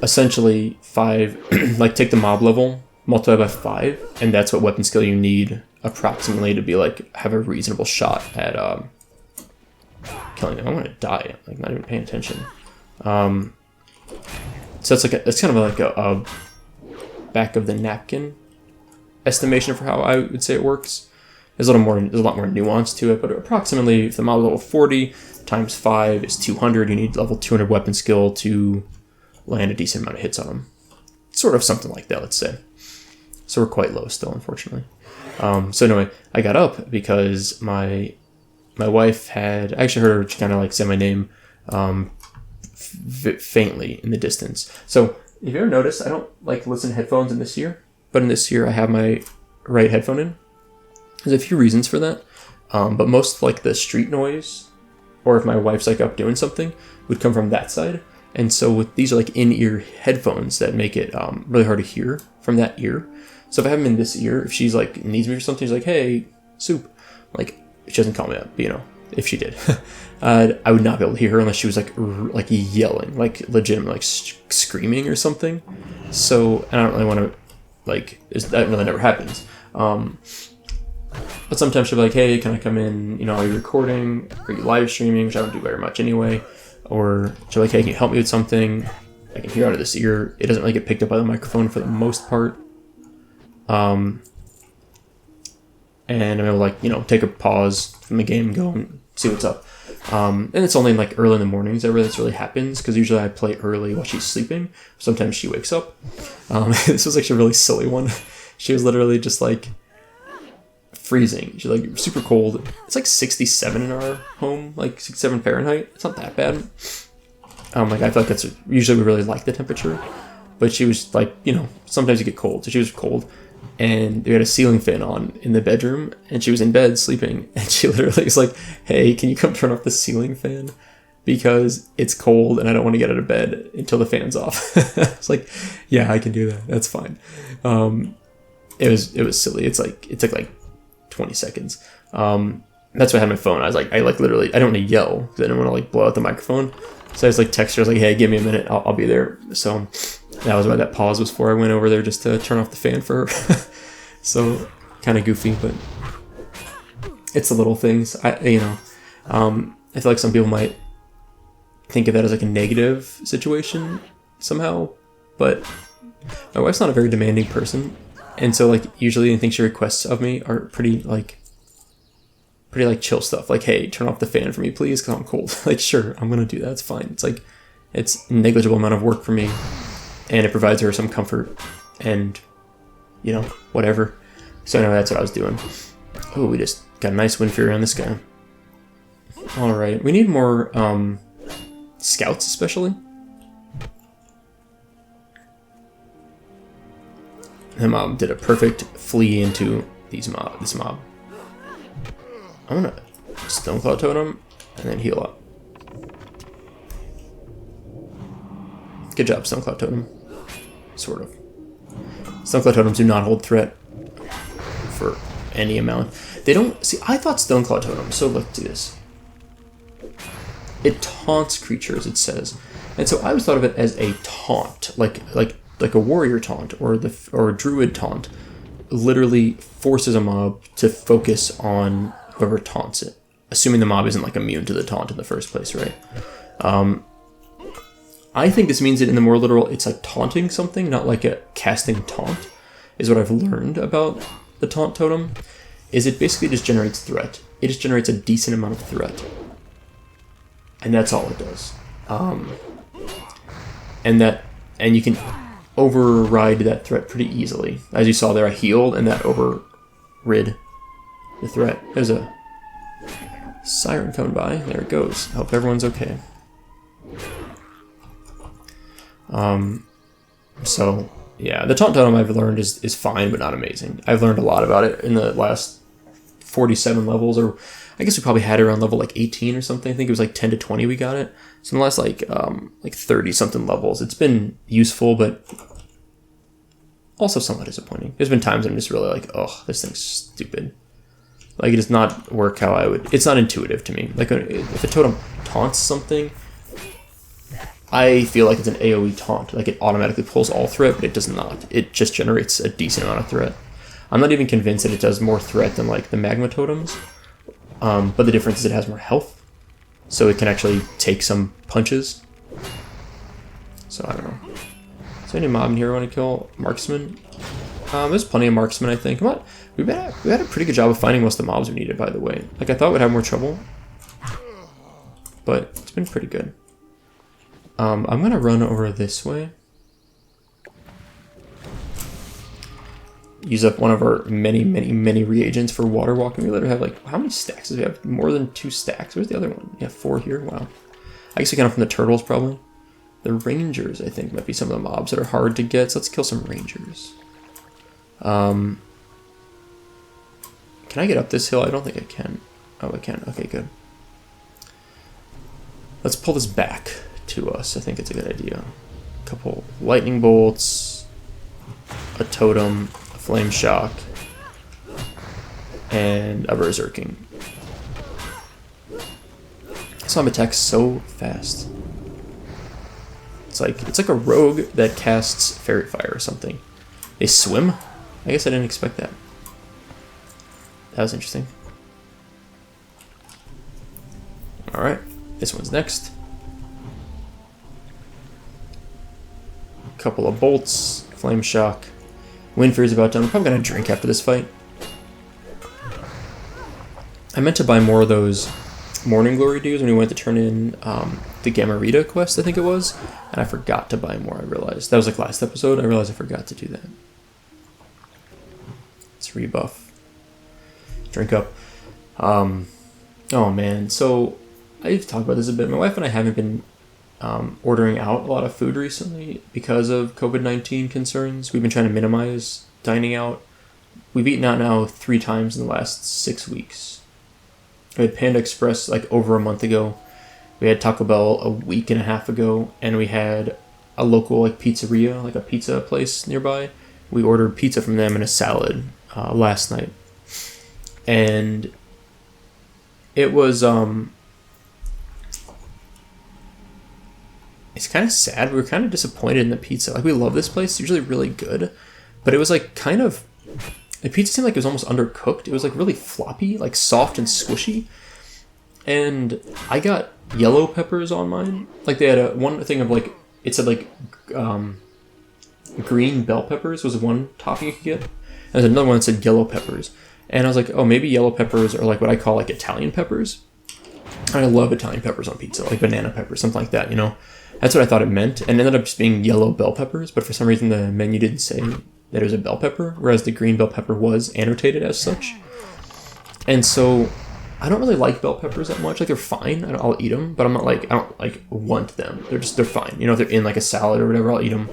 essentially 5, like take the mob level, multiply by 5, and that's what weapon skill you need approximately to be like, have a reasonable shot at killing them. I want to die, like not even paying attention. So that's kind of like a back of the napkin estimation for how I would say it works. There's a lot more nuance to it, but approximately if the mob level 40 times 5 is 200, you need level 200 weapon skill to land a decent amount of hits on them. Sort of something like that, let's say. So we're quite low still, unfortunately. So anyway, I got up because my wife I actually heard her kind of like say my name faintly in the distance. So if you ever notice, I don't like listen to headphones in this ear, but in this ear I have my right headphone in. There's a few reasons for that, but most like the street noise, or if my wife's like up doing something, would come from that side. And so these are like in-ear headphones that make it really hard to hear from that ear. So if I have them in this ear, if she's like needs me for something, she's like, "Hey, Soup," like she doesn't call me up, if she did, I would not be able to hear her unless she was like yelling, like legitimately like screaming or something. So I don't really want to that really never happens. But sometimes she'll be like, "Hey, can I come in? Are you recording? Are you live streaming?" Which I don't do very much anyway. Or she'll be like, "Hey, can you help me with something?" I can hear out of this ear. It doesn't really get picked up by the microphone for the most part. And I'm able to take a pause from the game and go and see what's up. And it's only like early in the mornings that this really happens, because usually I play early while she's sleeping. Sometimes she wakes up. This was actually a really silly one. She was literally just like freezing. She's like super cold. It's like 67 in our home, like 67 Fahrenheit. It's not that bad. I feel like that's usually we really like the temperature, but she was like, sometimes you get cold. So she was cold, and we had a ceiling fan on in the bedroom, and she was in bed sleeping, and she literally was like, "Hey, can you come turn off the ceiling fan? Because it's cold and I don't want to get out of bed until the fan's off." It's like, "Yeah, I can do that. That's fine." It was silly. It took like 20 seconds. That's why I had my phone. I literally, I don't want to yell because I didn't want to like blow out the microphone. So I just text her. I was like, "Hey, give me a minute. I'll be there." So that was why that pause was for. I went over there just to turn off the fan for her. So kind of goofy, but it's the little things. I feel like some people might think of that as like a negative situation somehow, but my wife's not a very demanding person, and so usually anything she requests of me are pretty chill stuff. Like, "Hey, turn off the fan for me, please, because I'm cold." Sure, I'm gonna do that. It's fine. It's a negligible amount of work for me, and it provides her some comfort, and whatever. So anyway, that's what I was doing. Oh, we just got a nice wind fury on this guy. All right, we need more scouts, especially. The mob did a perfect flee into this mob. I'm gonna Stoneclaw Totem and then heal up. Good job, Stoneclaw Totem. Sort of. Stoneclaw Totems do not hold threat for any amount. They don't... See, I thought Stoneclaw Totem... So let's do this. It taunts creatures, it says. And so I always thought of it as a taunt. Like a warrior taunt or a druid taunt. Literally forces a mob to focus on whoever taunts it. Assuming the mob isn't immune to the taunt in the first place, right? I think this means that in the more literal, it's taunting something, not a casting taunt, is what I've learned about the taunt totem, is it basically just generates threat. It just generates a decent amount of threat. And that's all it does. And you can override that threat pretty easily. As you saw there, I healed, and that overrid the threat. There's a siren coming by. There it goes. Hope everyone's okay. So yeah, the taunt totem I've learned is fine, but not amazing. I've learned a lot about it in the last 47 levels, or I guess we probably had it around level 18 or something. I think it was 10 to 20 we got it. So in the last 30 something levels, it's been useful, but also somewhat disappointing. There's been times I'm just really oh, this thing's stupid. Like, it does not work how I would... It's not intuitive to me. Like, if a totem taunts something, I feel like it's an AoE taunt. Like, it automatically pulls all threat, but it does not. It just generates a decent amount of threat. I'm not even convinced that it does more threat than, like, the magma totems. But the difference is it has more health. So it can actually take some punches. So, I don't know. Is there any mob in here I want to kill? Marksman? There's plenty of marksmen, I think. Come on. We had a pretty good job of finding most of the mobs we needed, by the way. Like, I thought we'd have more trouble. But it's been pretty good. I'm going to run over this way. Use up one of our many, many, many reagents for water walking. We literally have, like, how many stacks do we have? More than 2 stacks. Where's the other one? We have 4 here. Wow. I guess we got them from the turtles, probably. The rangers, I think, might be some of the mobs that are hard to get. So let's kill some rangers. Can I get up this hill? I don't think I can. Oh, I can. Okay, good. Let's pull this back to us. I think it's a good idea. A couple lightning bolts, a totem, a flame shock, and a berserking. Some attacks so fast. It's like a rogue that casts fairy fire or something. They swim? I guess I didn't expect that. That was interesting. Alright, this one's next. Couple of bolts, flame shock. Wind Fury's about done. I'm probably gonna drink after this fight. I meant to buy more of those Morning Glory dues when we went to turn in the Gamarita quest, I think it was. And I forgot to buy more, I realized. That was like last episode, I realized I forgot to do that. Let's rebuff. Drink up. Oh man, so I've talked about this a bit. My wife and I haven't been ordering out a lot of food recently because of COVID-19 concerns. We've been trying to minimize dining out. We've eaten out now 3 times in the last 6 weeks. We had Panda Express like over a month ago. We had Taco Bell a week and a half ago, and we had a local like pizzeria, like a pizza place nearby. We ordered pizza from them and a salad last night, and it was it's kind of sad. We were kind of disappointed in the pizza. Like, we love this place; it's usually really good, but it was like kind of, the pizza seemed like it was almost undercooked. It was like really floppy, like soft and squishy. And I got yellow peppers on mine. Like, they had one thing of like, it said like green bell peppers was one topping you could get. And there's another one that said yellow peppers. And I was like, oh, maybe yellow peppers are like what I call like Italian peppers. I love Italian peppers on pizza, like banana peppers, something like that, you know? That's what I thought it meant. And it ended up just being yellow bell peppers, but for some reason the menu didn't say that it was a bell pepper, whereas the green bell pepper was annotated as such. And so I don't really like bell peppers that much. Like, they're fine. I'll eat them, but I don't like want them. They're fine. You know, if they're in like a salad or whatever, I'll eat them.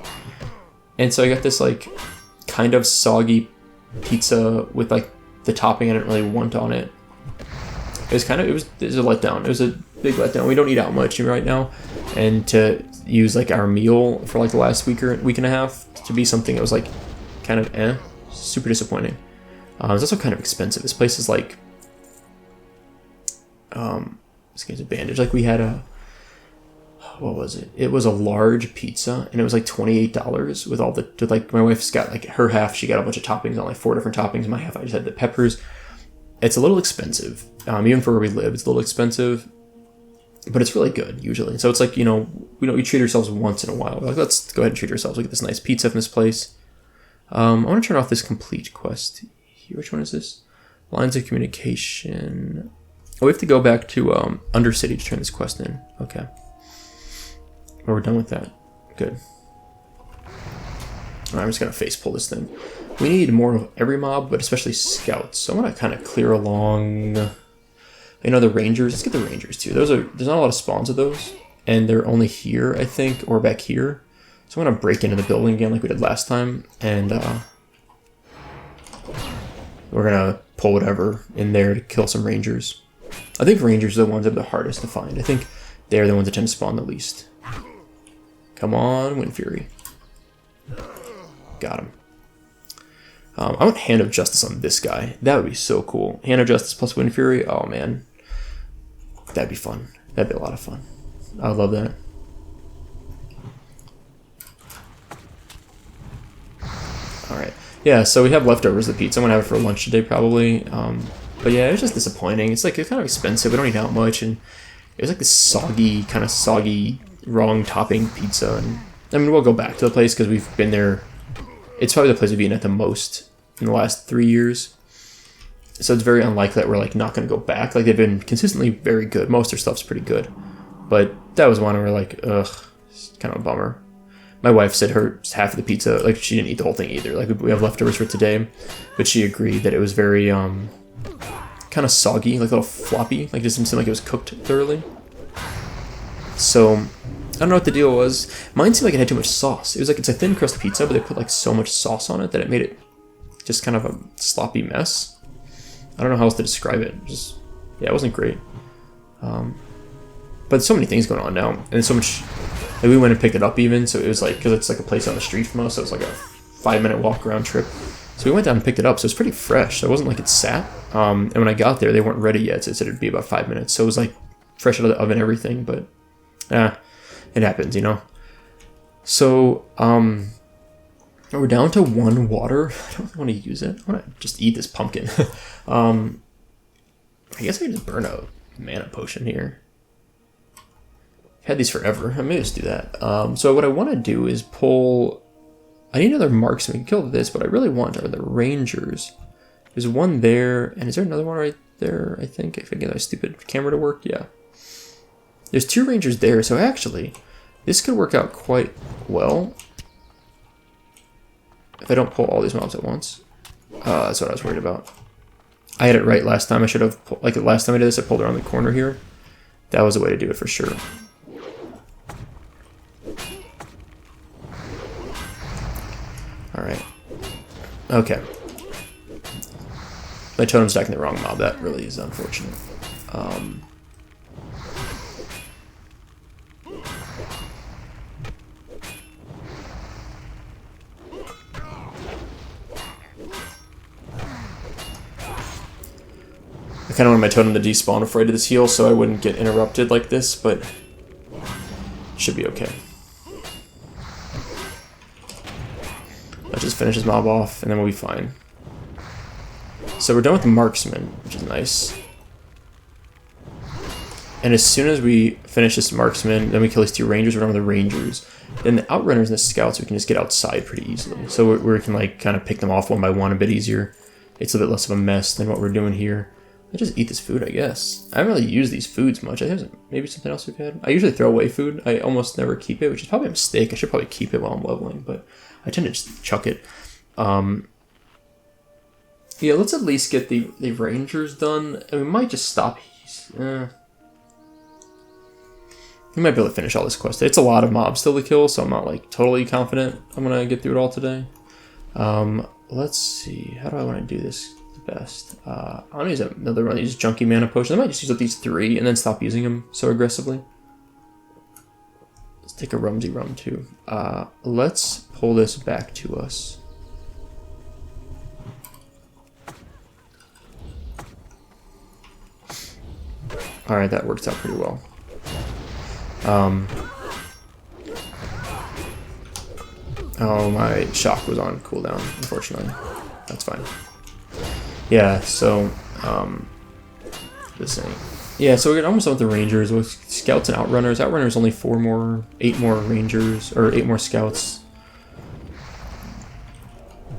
And so I got this like kind of soggy pizza with like the topping I didn't really want on it. It was a letdown. It was a big letdown. We don't eat out much right now, and to use like our meal for like the last week and a half to be something that was like kind of super disappointing. It's also kind of expensive. This place is like this game's a bandage. Like, we had what was it? It was a large pizza, and it was like $28 with all the, like, my wife's got like her half, she got a bunch of toppings on, like 4 different toppings. My half, I just had the peppers. It's a little expensive. Even for where we live, it's a little expensive, but it's really good usually. So it's like, you know, we treat ourselves once in a while. We're like, let's go ahead and treat ourselves. Look at this nice pizza from this place. I want to turn off this complete quest here. Which one is this? Lines of communication. Oh, we have to go back to Undercity to turn this quest in. Okay. Well, we're done with that. Good. Alright, I'm just going to face pull this thing. We need more of every mob, but especially scouts. So I'm going to kind of clear along, you know, the rangers. Let's get the rangers too. There's not a lot of spawns of those, and they're only here, I think, or back here. So I'm going to break into the building again like we did last time, and we're going to pull whatever in there to kill some rangers. I think rangers are the ones that are the hardest to find. I think they're the ones that tend to spawn the least. Come on, Wind Fury. Got him. I want Hand of Justice on this guy. That would be so cool. Hand of Justice plus Wind Fury. Oh man, that'd be fun. That'd be a lot of fun. I would love that. All right. Yeah. So we have leftovers of the pizza. I'm gonna have it for lunch today probably. But yeah, it's just disappointing. It's like it's kind of expensive. We don't eat out much, and it was like this kind of soggy, wrong topping pizza. And I mean, we'll go back to the place because we've been there. It's probably the place we've eaten at the most in the last 3 years. So it's very unlikely that we're like not going to go back. Like they've been consistently very good. Most of their stuff's pretty good. But that was one where we're like, ugh, it's kind of a bummer. My wife said her half of the pizza, like she didn't eat the whole thing either. Like we have leftovers for today, but she agreed that it was very kind of soggy, like a little floppy. Like it didn't seem like it was cooked thoroughly. So I don't know what the deal was. Mine seemed like it had too much sauce. It was like it's a thin crust pizza, but they put like so much sauce on it that it made it just kind of a sloppy mess. I don't know how else to describe it. Just yeah, it wasn't great. But so many things going on now, and so much. Like we went and picked it up even, so it was like because it's like a place on the street from us, so it was like a 5-minute walk around trip. So we went down and picked it up, so it's pretty fresh. So it wasn't like it sat. And when I got there, they weren't ready yet. So it said it'd be about 5 minutes. So it was like fresh out of the oven, everything. But it happens, you know. So we're down to 1 water. I don't want to use it. I want to just eat this pumpkin. I guess I can just burn a mana potion here. I've had these forever. I may just do that. So what I want to do is pull. I need another marksman. We can kill this, but I really want are the rangers. There's one there, and is there another one right there? I think if I get my stupid camera to work, yeah. There's 2 rangers there, so actually, this could work out quite well if I don't pull all these mobs at once. That's what I was worried about. I had it right last time. I should have, like last time I did this, I pulled around the corner here. That was the way to do it for sure. Alright. Okay. My totem's stacking the wrong mob. That really is unfortunate. I kind of wanted my totem to despawn before I did this heal so I wouldn't get interrupted like this, but it should be okay. Let's just finish this mob off and then we'll be fine. So we're done with the marksman, which is nice. And as soon as we finish this marksman, then we kill these 2 rangers, we're done with the rangers. Then the outrunners and the scouts, we can just get outside pretty easily. So we can like kind of pick them off one by one a bit easier. It's a bit less of a mess than what we're doing here. I just eat this food, I guess. I haven't really used these foods much. I think maybe something else we've had. I usually throw away food. I almost never keep it, which is probably a mistake. I should probably keep it while I'm leveling, but I tend to just chuck it. Yeah, let's at least get the rangers done. And we might just stop. We might be able to finish all this quest. It's a lot of mobs still to kill, so I'm not like totally confident I'm going to get through it all today. Let's see. How do I want to do this the best? I want to use another one of these junky mana potions. I might just use up these 3 and then stop using them so aggressively. Let's take a Rumsy Rum too. Let's pull this back to us. Alright, that works out pretty well. Oh, my shock was on cooldown, unfortunately. That's fine. Yeah, so, just saying. Yeah, so we're almost done with the rangers, with scouts and outrunners. Outrunners only 8 more rangers, or 8 more scouts.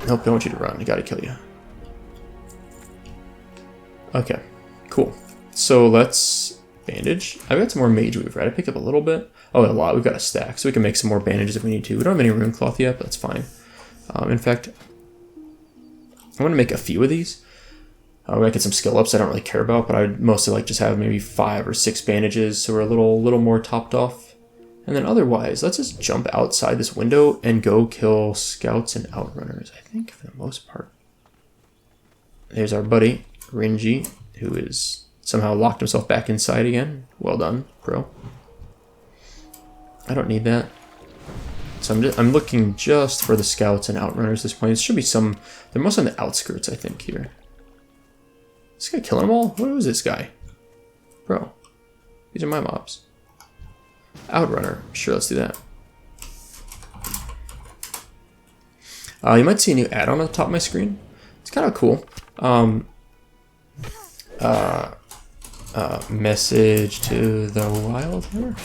Nope, don't want you to run, I gotta kill you. Okay, cool. So let's bandage. I've got some more mage weave, right? I picked up a little bit. Oh, a lot. We've got a stack, so we can make some more bandages if we need to. We don't have any rune cloth yet, but that's fine. In fact, I want to make a few of these. I might get some skill ups I don't really care about, but I'd mostly like just have maybe 5 or 6 bandages, so we're a little more topped off. And then otherwise, let's just jump outside this window and go kill scouts and outrunners. I think for the most part. There's our buddy Rin'ji, who is somehow locked himself back inside again. Well done, bro. I don't need that. So I'm looking just for the scouts and outrunners at this point. There should be some. They're most on the outskirts, I think. Here. This guy killing them all? What was this guy? Bro, these are my mobs. Outrunner. Sure, let's do that. You might see a new add-on on the top of my screen. It's kind of cool. Message to the wild here.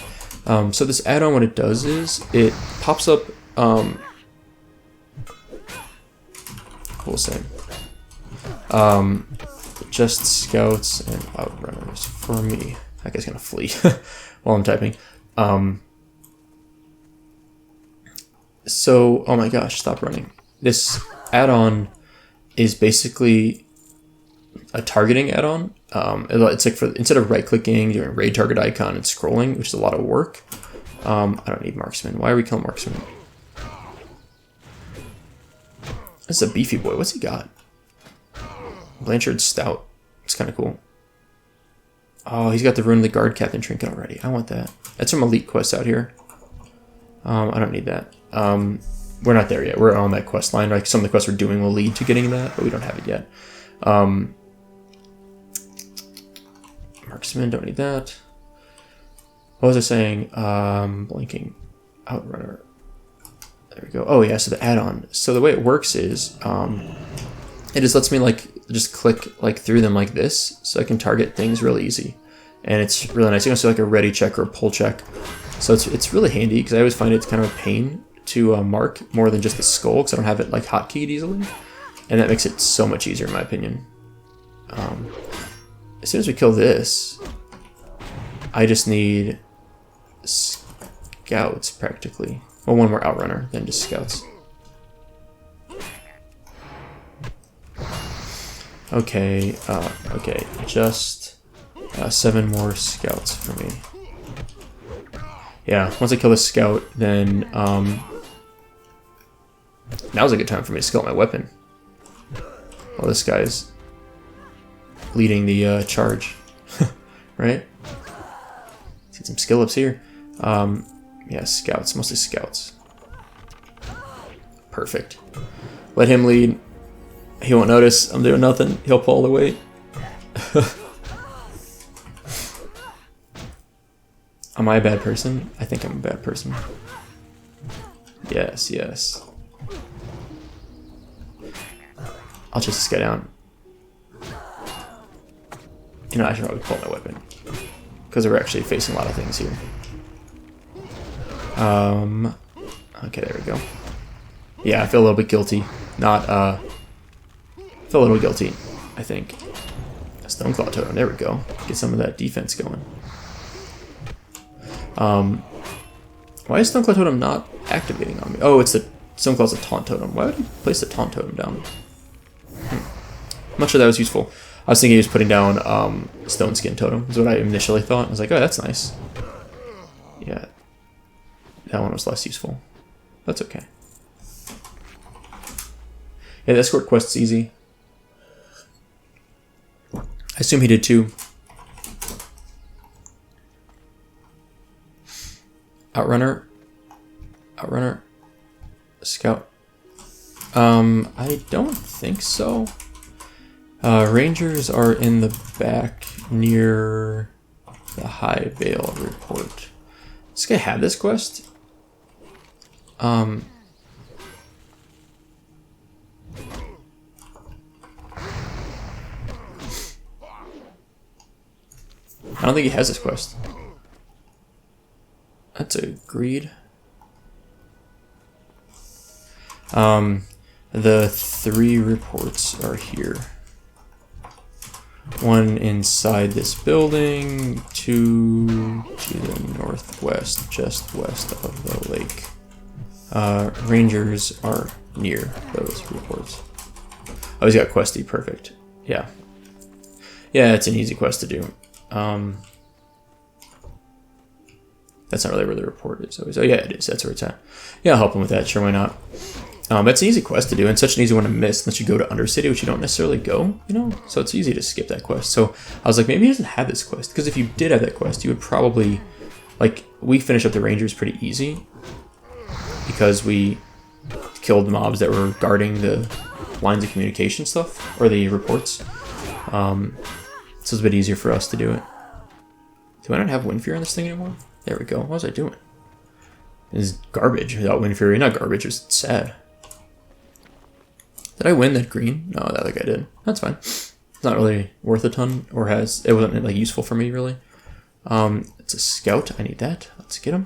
So this add-on, what it does is it pops up. Cool same. Just scouts and outrunners for me. That guy's gonna flee while I'm typing. So, oh my gosh, stop running. This add-on is basically a targeting add-on. It's like instead of right-clicking, doing raid target icon and scrolling, which is a lot of work. I don't need marksman. Why are we killing marksman? This is a beefy boy. What's he got? Blanchard Stout. It's kind of cool. Oh, he's got the Ruin of the Guard Captain trinket already. I want that. That's from Elite Quest out here. I don't need that. We're not there yet. We're on that quest line. Like some of the quests we're doing will lead to getting that, but we don't have it yet. Marksman, don't need that. What was I saying? Blinking. Outrunner. There we go. Oh yeah, so the add-on. So the way it works is, it just lets me like just click like through them like this, so I can target things really easy, and it's really nice. You can see like a ready check or a pull check, so it's really handy because I always find it's kind of a pain to mark more than just the skull because I don't have it like hotkeyed easily, and that makes it so much easier in my opinion. As soon as we kill this, I just need scouts practically. Well, one more outrunner than just scouts. Okay, okay, just 7 more scouts for me. Yeah, once I kill this scout, then now's a good time for me to skill up my weapon. Well, this guy's leading the charge, right? See some skill ups here. Yeah, scouts, mostly scouts. Perfect. Let him lead. He won't notice I'm doing nothing. He'll pull all the weight. Am I a bad person? I think I'm a bad person. Yes, yes. I'll chase this guy down. You know, I should probably pull my weapon. Because we're actually facing a lot of things here. Okay, there we go. Yeah, I feel a little bit guilty. Not, feel a little guilty, I think. Stoneclaw Totem, there we go. Get some of that defense going. Why is Stoneclaw Totem not activating on me? Oh, it's the Stoneclaw's a taunt totem. Why would he place the taunt totem down? I'm not sure that was useful. I was thinking he was putting down Stone Skin Totem, is what I initially thought. I was like, oh, that's nice. Yeah. That one was less useful. That's okay. Yeah, the escort quest's easy. I assume he did too. Outrunner. Outrunner. Scout. I don't think so. Rangers are in the back near the High Vale report. Does this guy have this quest? I don't think he has this quest. That's agreed. The 3 reports are here. 1 inside this building, 2 to the northwest, just west of the lake. Rangers are near those reports. Oh, he's got questy, perfect. Yeah. Yeah, it's an easy quest to do. That's not really where the report is. Oh yeah, it is. That's where it's at. Yeah, I'll help him with that. Sure, why not? That's an easy quest to do, and such an easy one to miss unless you go to Undercity, which you don't necessarily go, you know? So it's easy to skip that quest. So I was like, maybe he doesn't have this quest, because if you did have that quest, you would probably, like, we finished up the Rangers pretty easy. because we killed the mobs that were guarding the lines of communication stuff, or the reports. So it's a bit easier for us to do it. Do I not have Wind Fury on this thing anymore? There we go. What was I doing? This is garbage without Wind Fury. Not garbage, it's sad. Did I win that green? No, that other guy did. That's fine. It's not really worth a ton, or it wasn't like useful for me really. It's a scout. I need that. Let's get him.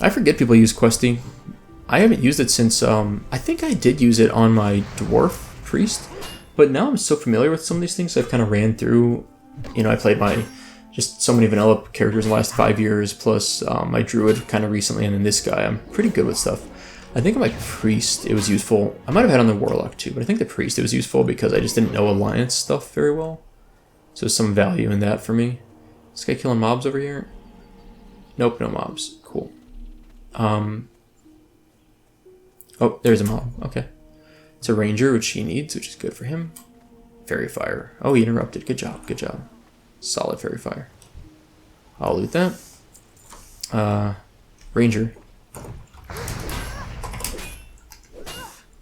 I forget people use Questy. I haven't used it since, I think I did use it on my Dwarf Priest, but now I'm so familiar with some of these things, I've kind of ran through, you know, I played just so many vanilla characters in the last 5 years, plus my Druid kind of recently, and then this guy. I'm pretty good with stuff. I think on my Priest, it was useful. I might have had on the Warlock too, but I think the Priest, it was useful because I just didn't know Alliance stuff very well. So some value in that for me. This guy killing mobs over here? Nope, no mobs. Cool. Oh, there's a mob. Okay. It's a ranger, which he needs, which is good for him. Fairy Fire. Oh, he interrupted. Good job. Good job. Solid Fairy Fire. I'll loot that. Ranger.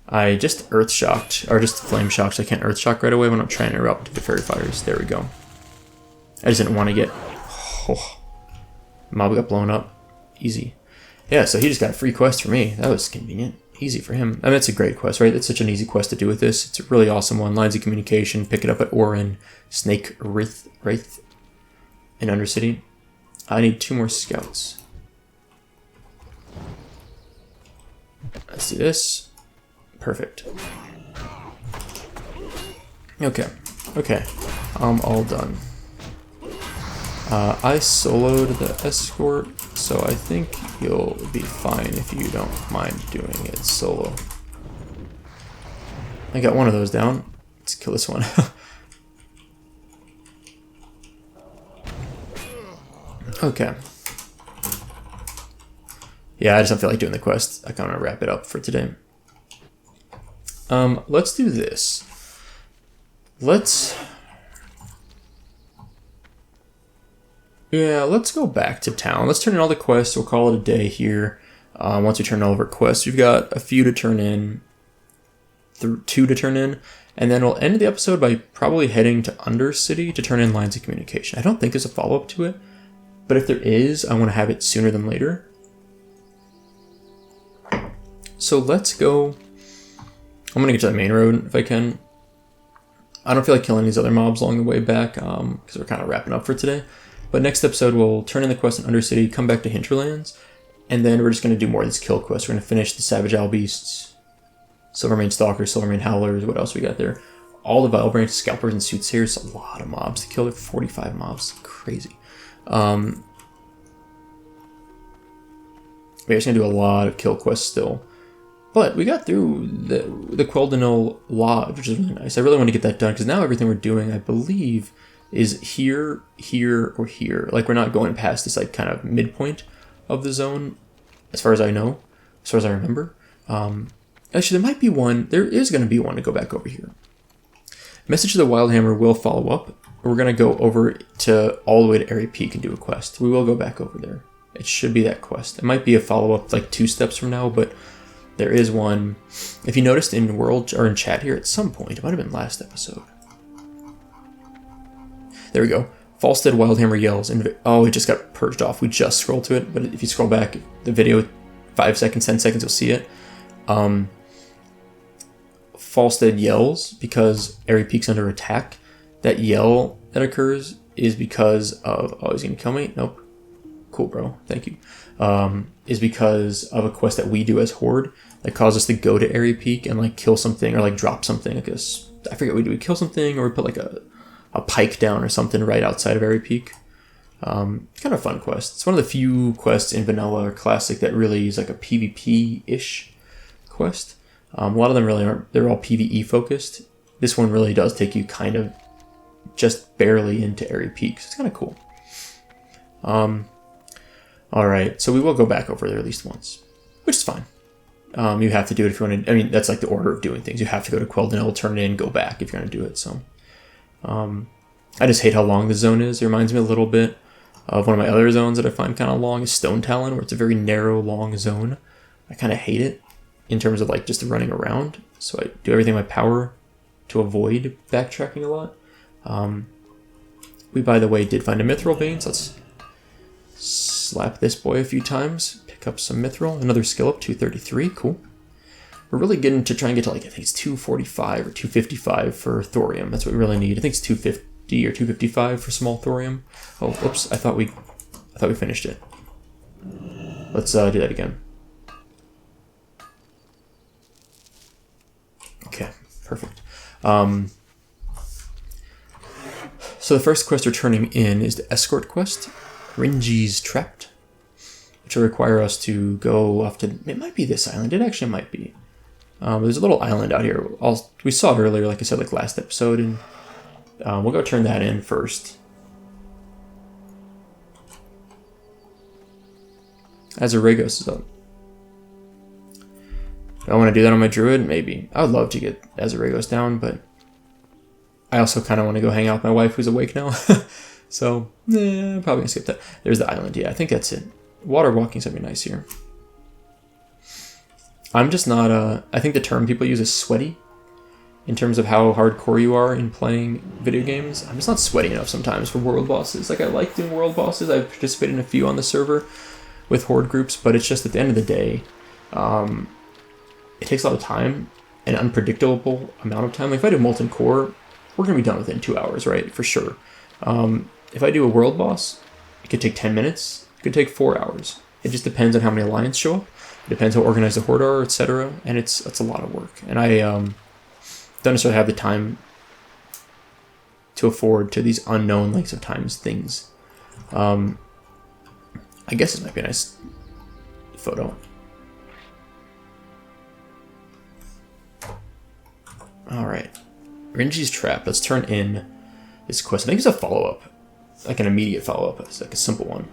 I just Earth Shocked, or just Flame Shocked. I can't Earth Shock right away when I'm trying to interrupt the Fairy Fires. There we go. I just didn't want to get... Oh, mob got blown up. Easy. Yeah, so he just got a free quest for me. That was convenient. Easy for him. I mean, it's a great quest, right? It's such an easy quest to do with this. It's a really awesome one. Lines of communication. Pick it up at Orin. Snake Wraith in Undercity. I need 2 more scouts. Let's do this. Perfect. Okay. Okay. I'm all done. I soloed the escort, so I think you'll be fine if you don't mind doing it solo. I got one of those down. Let's kill this one. Okay. Yeah, I just don't feel like doing the quest. I kind of wrap it up for today. Let's do this. Let's go back to town. Let's turn in all the quests. We'll call it a day here. Once we turn all of our quests, we've got a few to turn in, 2 to turn in, and then we'll end the episode by probably heading to Undercity to turn in lines of communication. I don't think there's a follow-up to it, but if there is, I want to have it sooner than later. So let's go. I'm going to get to the main road if I can. I don't feel like killing these other mobs along the way back because we're kind of wrapping up for today. But next episode, we'll turn in the quest in Undercity, come back to Hinterlands, and then we're just going to do more of this kill quest. We're going to finish the Savage Owl Beasts, Silvermane Stalkers, Silvermane Howlers, what else we got there? All the Vilebranch Scalpers and Soothsayers, a lot of mobs to kill. There 45 mobs, crazy. We're just going to do a lot of kill quests still. But we got through the Quel'Danil Lodge, which is really nice. I really want to get that done, because now everything we're doing, I believe, is here, here, or here. Like, we're not going past this, like, kind of midpoint of the zone, as far as I know, as far as I remember. Actually, there might be one. There is going to be one to go back over here. Message to the Wildhammer will follow up. We're going to go over to all the way to Airy Peak and do a quest. We will go back over there. It should be that quest. It might be a follow-up, like, 2 steps from now, but... there is one. If you noticed in world or in chat here at some point, it might have been last episode. There we go. Falstead Wildhammer yells, and oh, it just got purged off. We just scrolled to it, but if you scroll back the video, 5 seconds, 10 seconds, you'll see it. Falstead yells because Airy Peak's under attack. That yell that occurs is because of... oh, he's gonna kill me? Nope. Cool, bro. Thank you. Is because of a quest that we do as Horde that caused us to go to Airy Peak and like kill something or like drop something. I guess I forget what we do. We kill something or we put like a pike down or something right outside of Airy Peak. Kind of a fun quest. It's one of the few quests in Vanilla or Classic that really is like a PvP-ish quest. A lot of them really aren't. They're all PvE focused. This one really does take you kind of just barely into Airy Peak. So it's kind of cool. Alright, so we will go back over there at least once, which is fine. You have to do it if you want to. I mean, that's like the order of doing things. You have to go to Quel'Danil, turn it in, go back if you're going to do it. So, I just hate how long the zone is. It reminds me a little bit of one of my other zones that I find kind of long is Stone Talon, where it's a very narrow, long zone. I kind of hate it in terms of like just running around. So I do everything in my power to avoid backtracking a lot. We, by the way, did find a mithril vein, so let's slap this boy a few times, pick up some mithril, another skill up, 233, cool. We're really getting to try and get to like, I think it's 245 or 255 for thorium. That's what we really need. I think it's 250 or 255 for small thorium. Oh, whoops, I thought we finished it. Let's do that again. Okay, perfect. So the first quest we're turning in is the escort quest, Rin'ji's Trapped, which will require us to go off to, it might be this island, it actually might be. There's a little island out here. We saw it earlier, like I said, like last episode, and we'll go turn that in first. Azaragos is up. Do I want to do that on my druid? Maybe. I would love to get Azaragos down, but I also kind of want to go hang out with my wife who's awake now. So, probably going to skip that. There's the island. Yeah, I think that's it. Water walking's going to be nice here. I'm just not, I think the term people use is sweaty in terms of how hardcore you are in playing video games. I'm just not sweaty enough sometimes for world bosses. Like, I like doing world bosses. I've participated in a few on the server with horde groups, but it's just at the end of the day, it takes a lot of time, an unpredictable amount of time. Like, if I do Molten Core, we're going to be done within 2 hours, right? For sure. If I do a world boss, it could take 10 minutes. It could take 4 hours. It just depends on how many alliance show up. It depends how organized the horde are, etc. And it's a lot of work. And I don't necessarily have the time to afford to these unknown lengths of times things. I guess this might be a nice photo. Alright. Rin'ji's Trap. Let's turn in this quest. I think it's a follow-up. Like an immediate follow-up. It's like a simple one.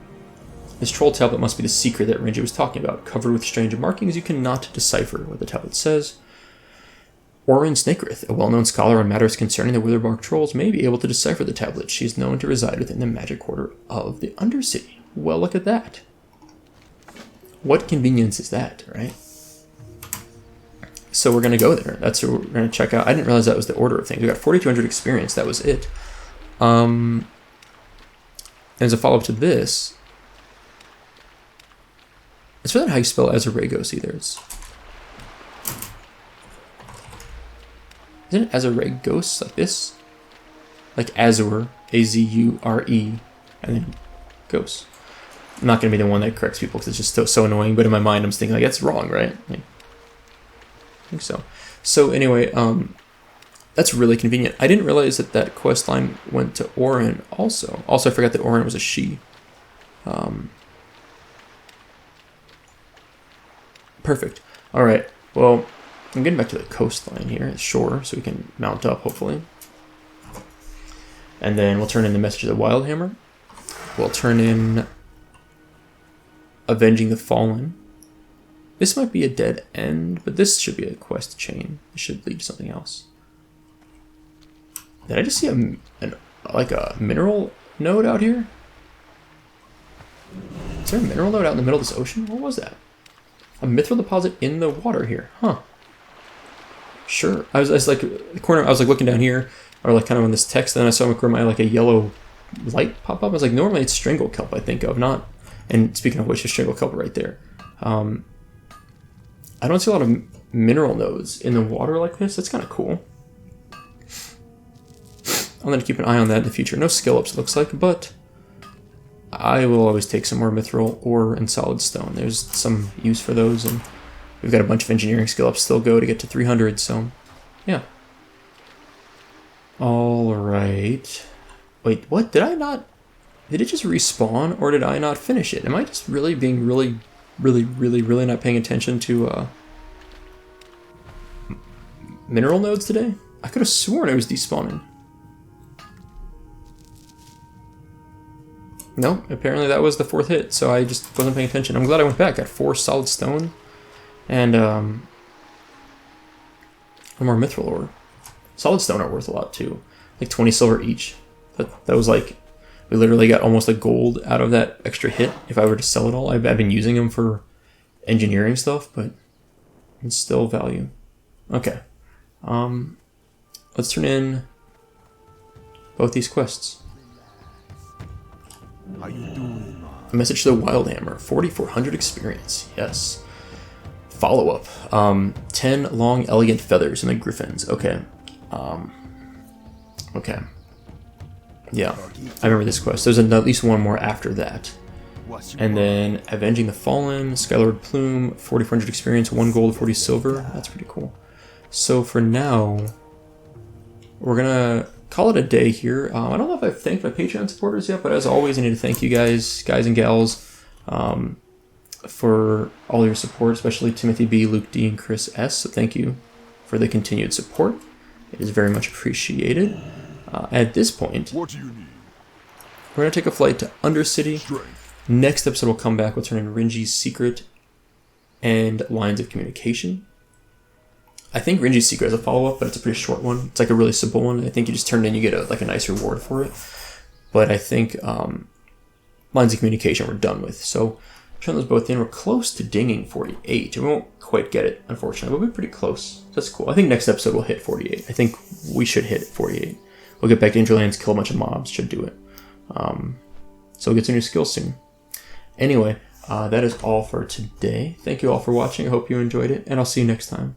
This troll tablet must be the secret that Rin'ji was talking about. Covered with strange markings, you cannot decipher what the tablet says. Orin Snakerith, a well-known scholar on matters concerning the Witherbark trolls, may be able to decipher the tablet. She is known to reside within the magic quarter of the Undercity. Well, look at that. What convenience is that, right? So we're going to go there. That's what we're going to check out. I didn't realize that was the order of things. We got 4,200 experience. That was it. As a follow-up to this, it's really not how you spell Azaragos either. Isn't it Azaragos like this? Like Azure, A-Z-U-R-E, and then Ghost. I'm not going to be the one that corrects people because it's just so annoying, but in my mind I'm just thinking, like, that's wrong, right? Like, I think so. So anyway, that's really convenient. I didn't realize that that quest line went to Orin also. Also, I forgot that Orin was a she. Perfect. All right. Well, I'm getting back to the coastline here, the shore, so we can mount up, hopefully. And then we'll turn in the Message of the Wildhammer. We'll turn in Avenging the Fallen. This might be a dead end, but this should be a quest chain. It should lead to something else. Did I just see like a mineral node out here? Is there a mineral node out in the middle of this ocean? What was that? A mithril deposit in the water here, huh? Sure. I was like the corner. I was like looking down here, or like kind of on this text. And then I saw like a yellow light pop up. I was like, normally it's strangle kelp. I think of not. And speaking of which, there's strangle kelp right there. I don't see a lot of mineral nodes in the water like this. That's kind of cool. I'm going to keep an eye on that in the future. No skill ups, it looks like, but I will always take some more mithril ore and solid stone. There's some use for those, and we've got a bunch of engineering skill ups still go to get to 300, so yeah. All right. Wait, what? Did I not... Did it just respawn, or did I not finish it? Am I just really being really not paying attention to mineral nodes today? I could have sworn it was despawning. No, apparently that was the 4th hit, so I just wasn't paying attention. I'm glad I went back. Got 4 solid stone and one more mithril ore. Solid stone are worth a lot too, like 20 silver each. That was like We literally got almost a gold out of that extra hit if I were to sell it all. I've been using them for engineering stuff, but it's still value. Okay. Let's turn in both these quests. How you doing, man? A message to the Wildhammer, 4,400 experience. Yes. Follow up. 10 long, elegant feathers in the griffins. Okay. Okay. Yeah, I remember this quest. There's at least one more after that. And then Avenging the Fallen, Skylord Plume, 4,400 experience, 1 gold, 40 silver. That's pretty cool. So for now, we're gonna call it a day here. I don't know if I've thanked my Patreon supporters yet, but as always, I need to thank you guys and gals, for all your support, especially Timothy B, Luke D, and Chris S. So thank you for the continued support. It is very much appreciated. At this point, What do you need? we're going to take a flight to Undercity. Strength. Next episode we'll come back. We'll turn in Rin'ji's Secret and Lines of Communication. I think Rin'ji's Secret is a follow-up, but it's a pretty short one. It's like a really simple one. I think you just turn it in, you get a nice reward for it. But I think Lines of Communication we're done with. So turn those both in. We're close to dinging 48. We won't quite get it, unfortunately, but we're pretty close. That's cool. I think next episode we'll hit 48. I think we should hit 48. We'll get back to Hinterlands, kill a bunch of mobs, should do it. So we'll get some new skills soon. Anyway, that is all for today. Thank you all for watching. I hope you enjoyed it, and I'll see you next time.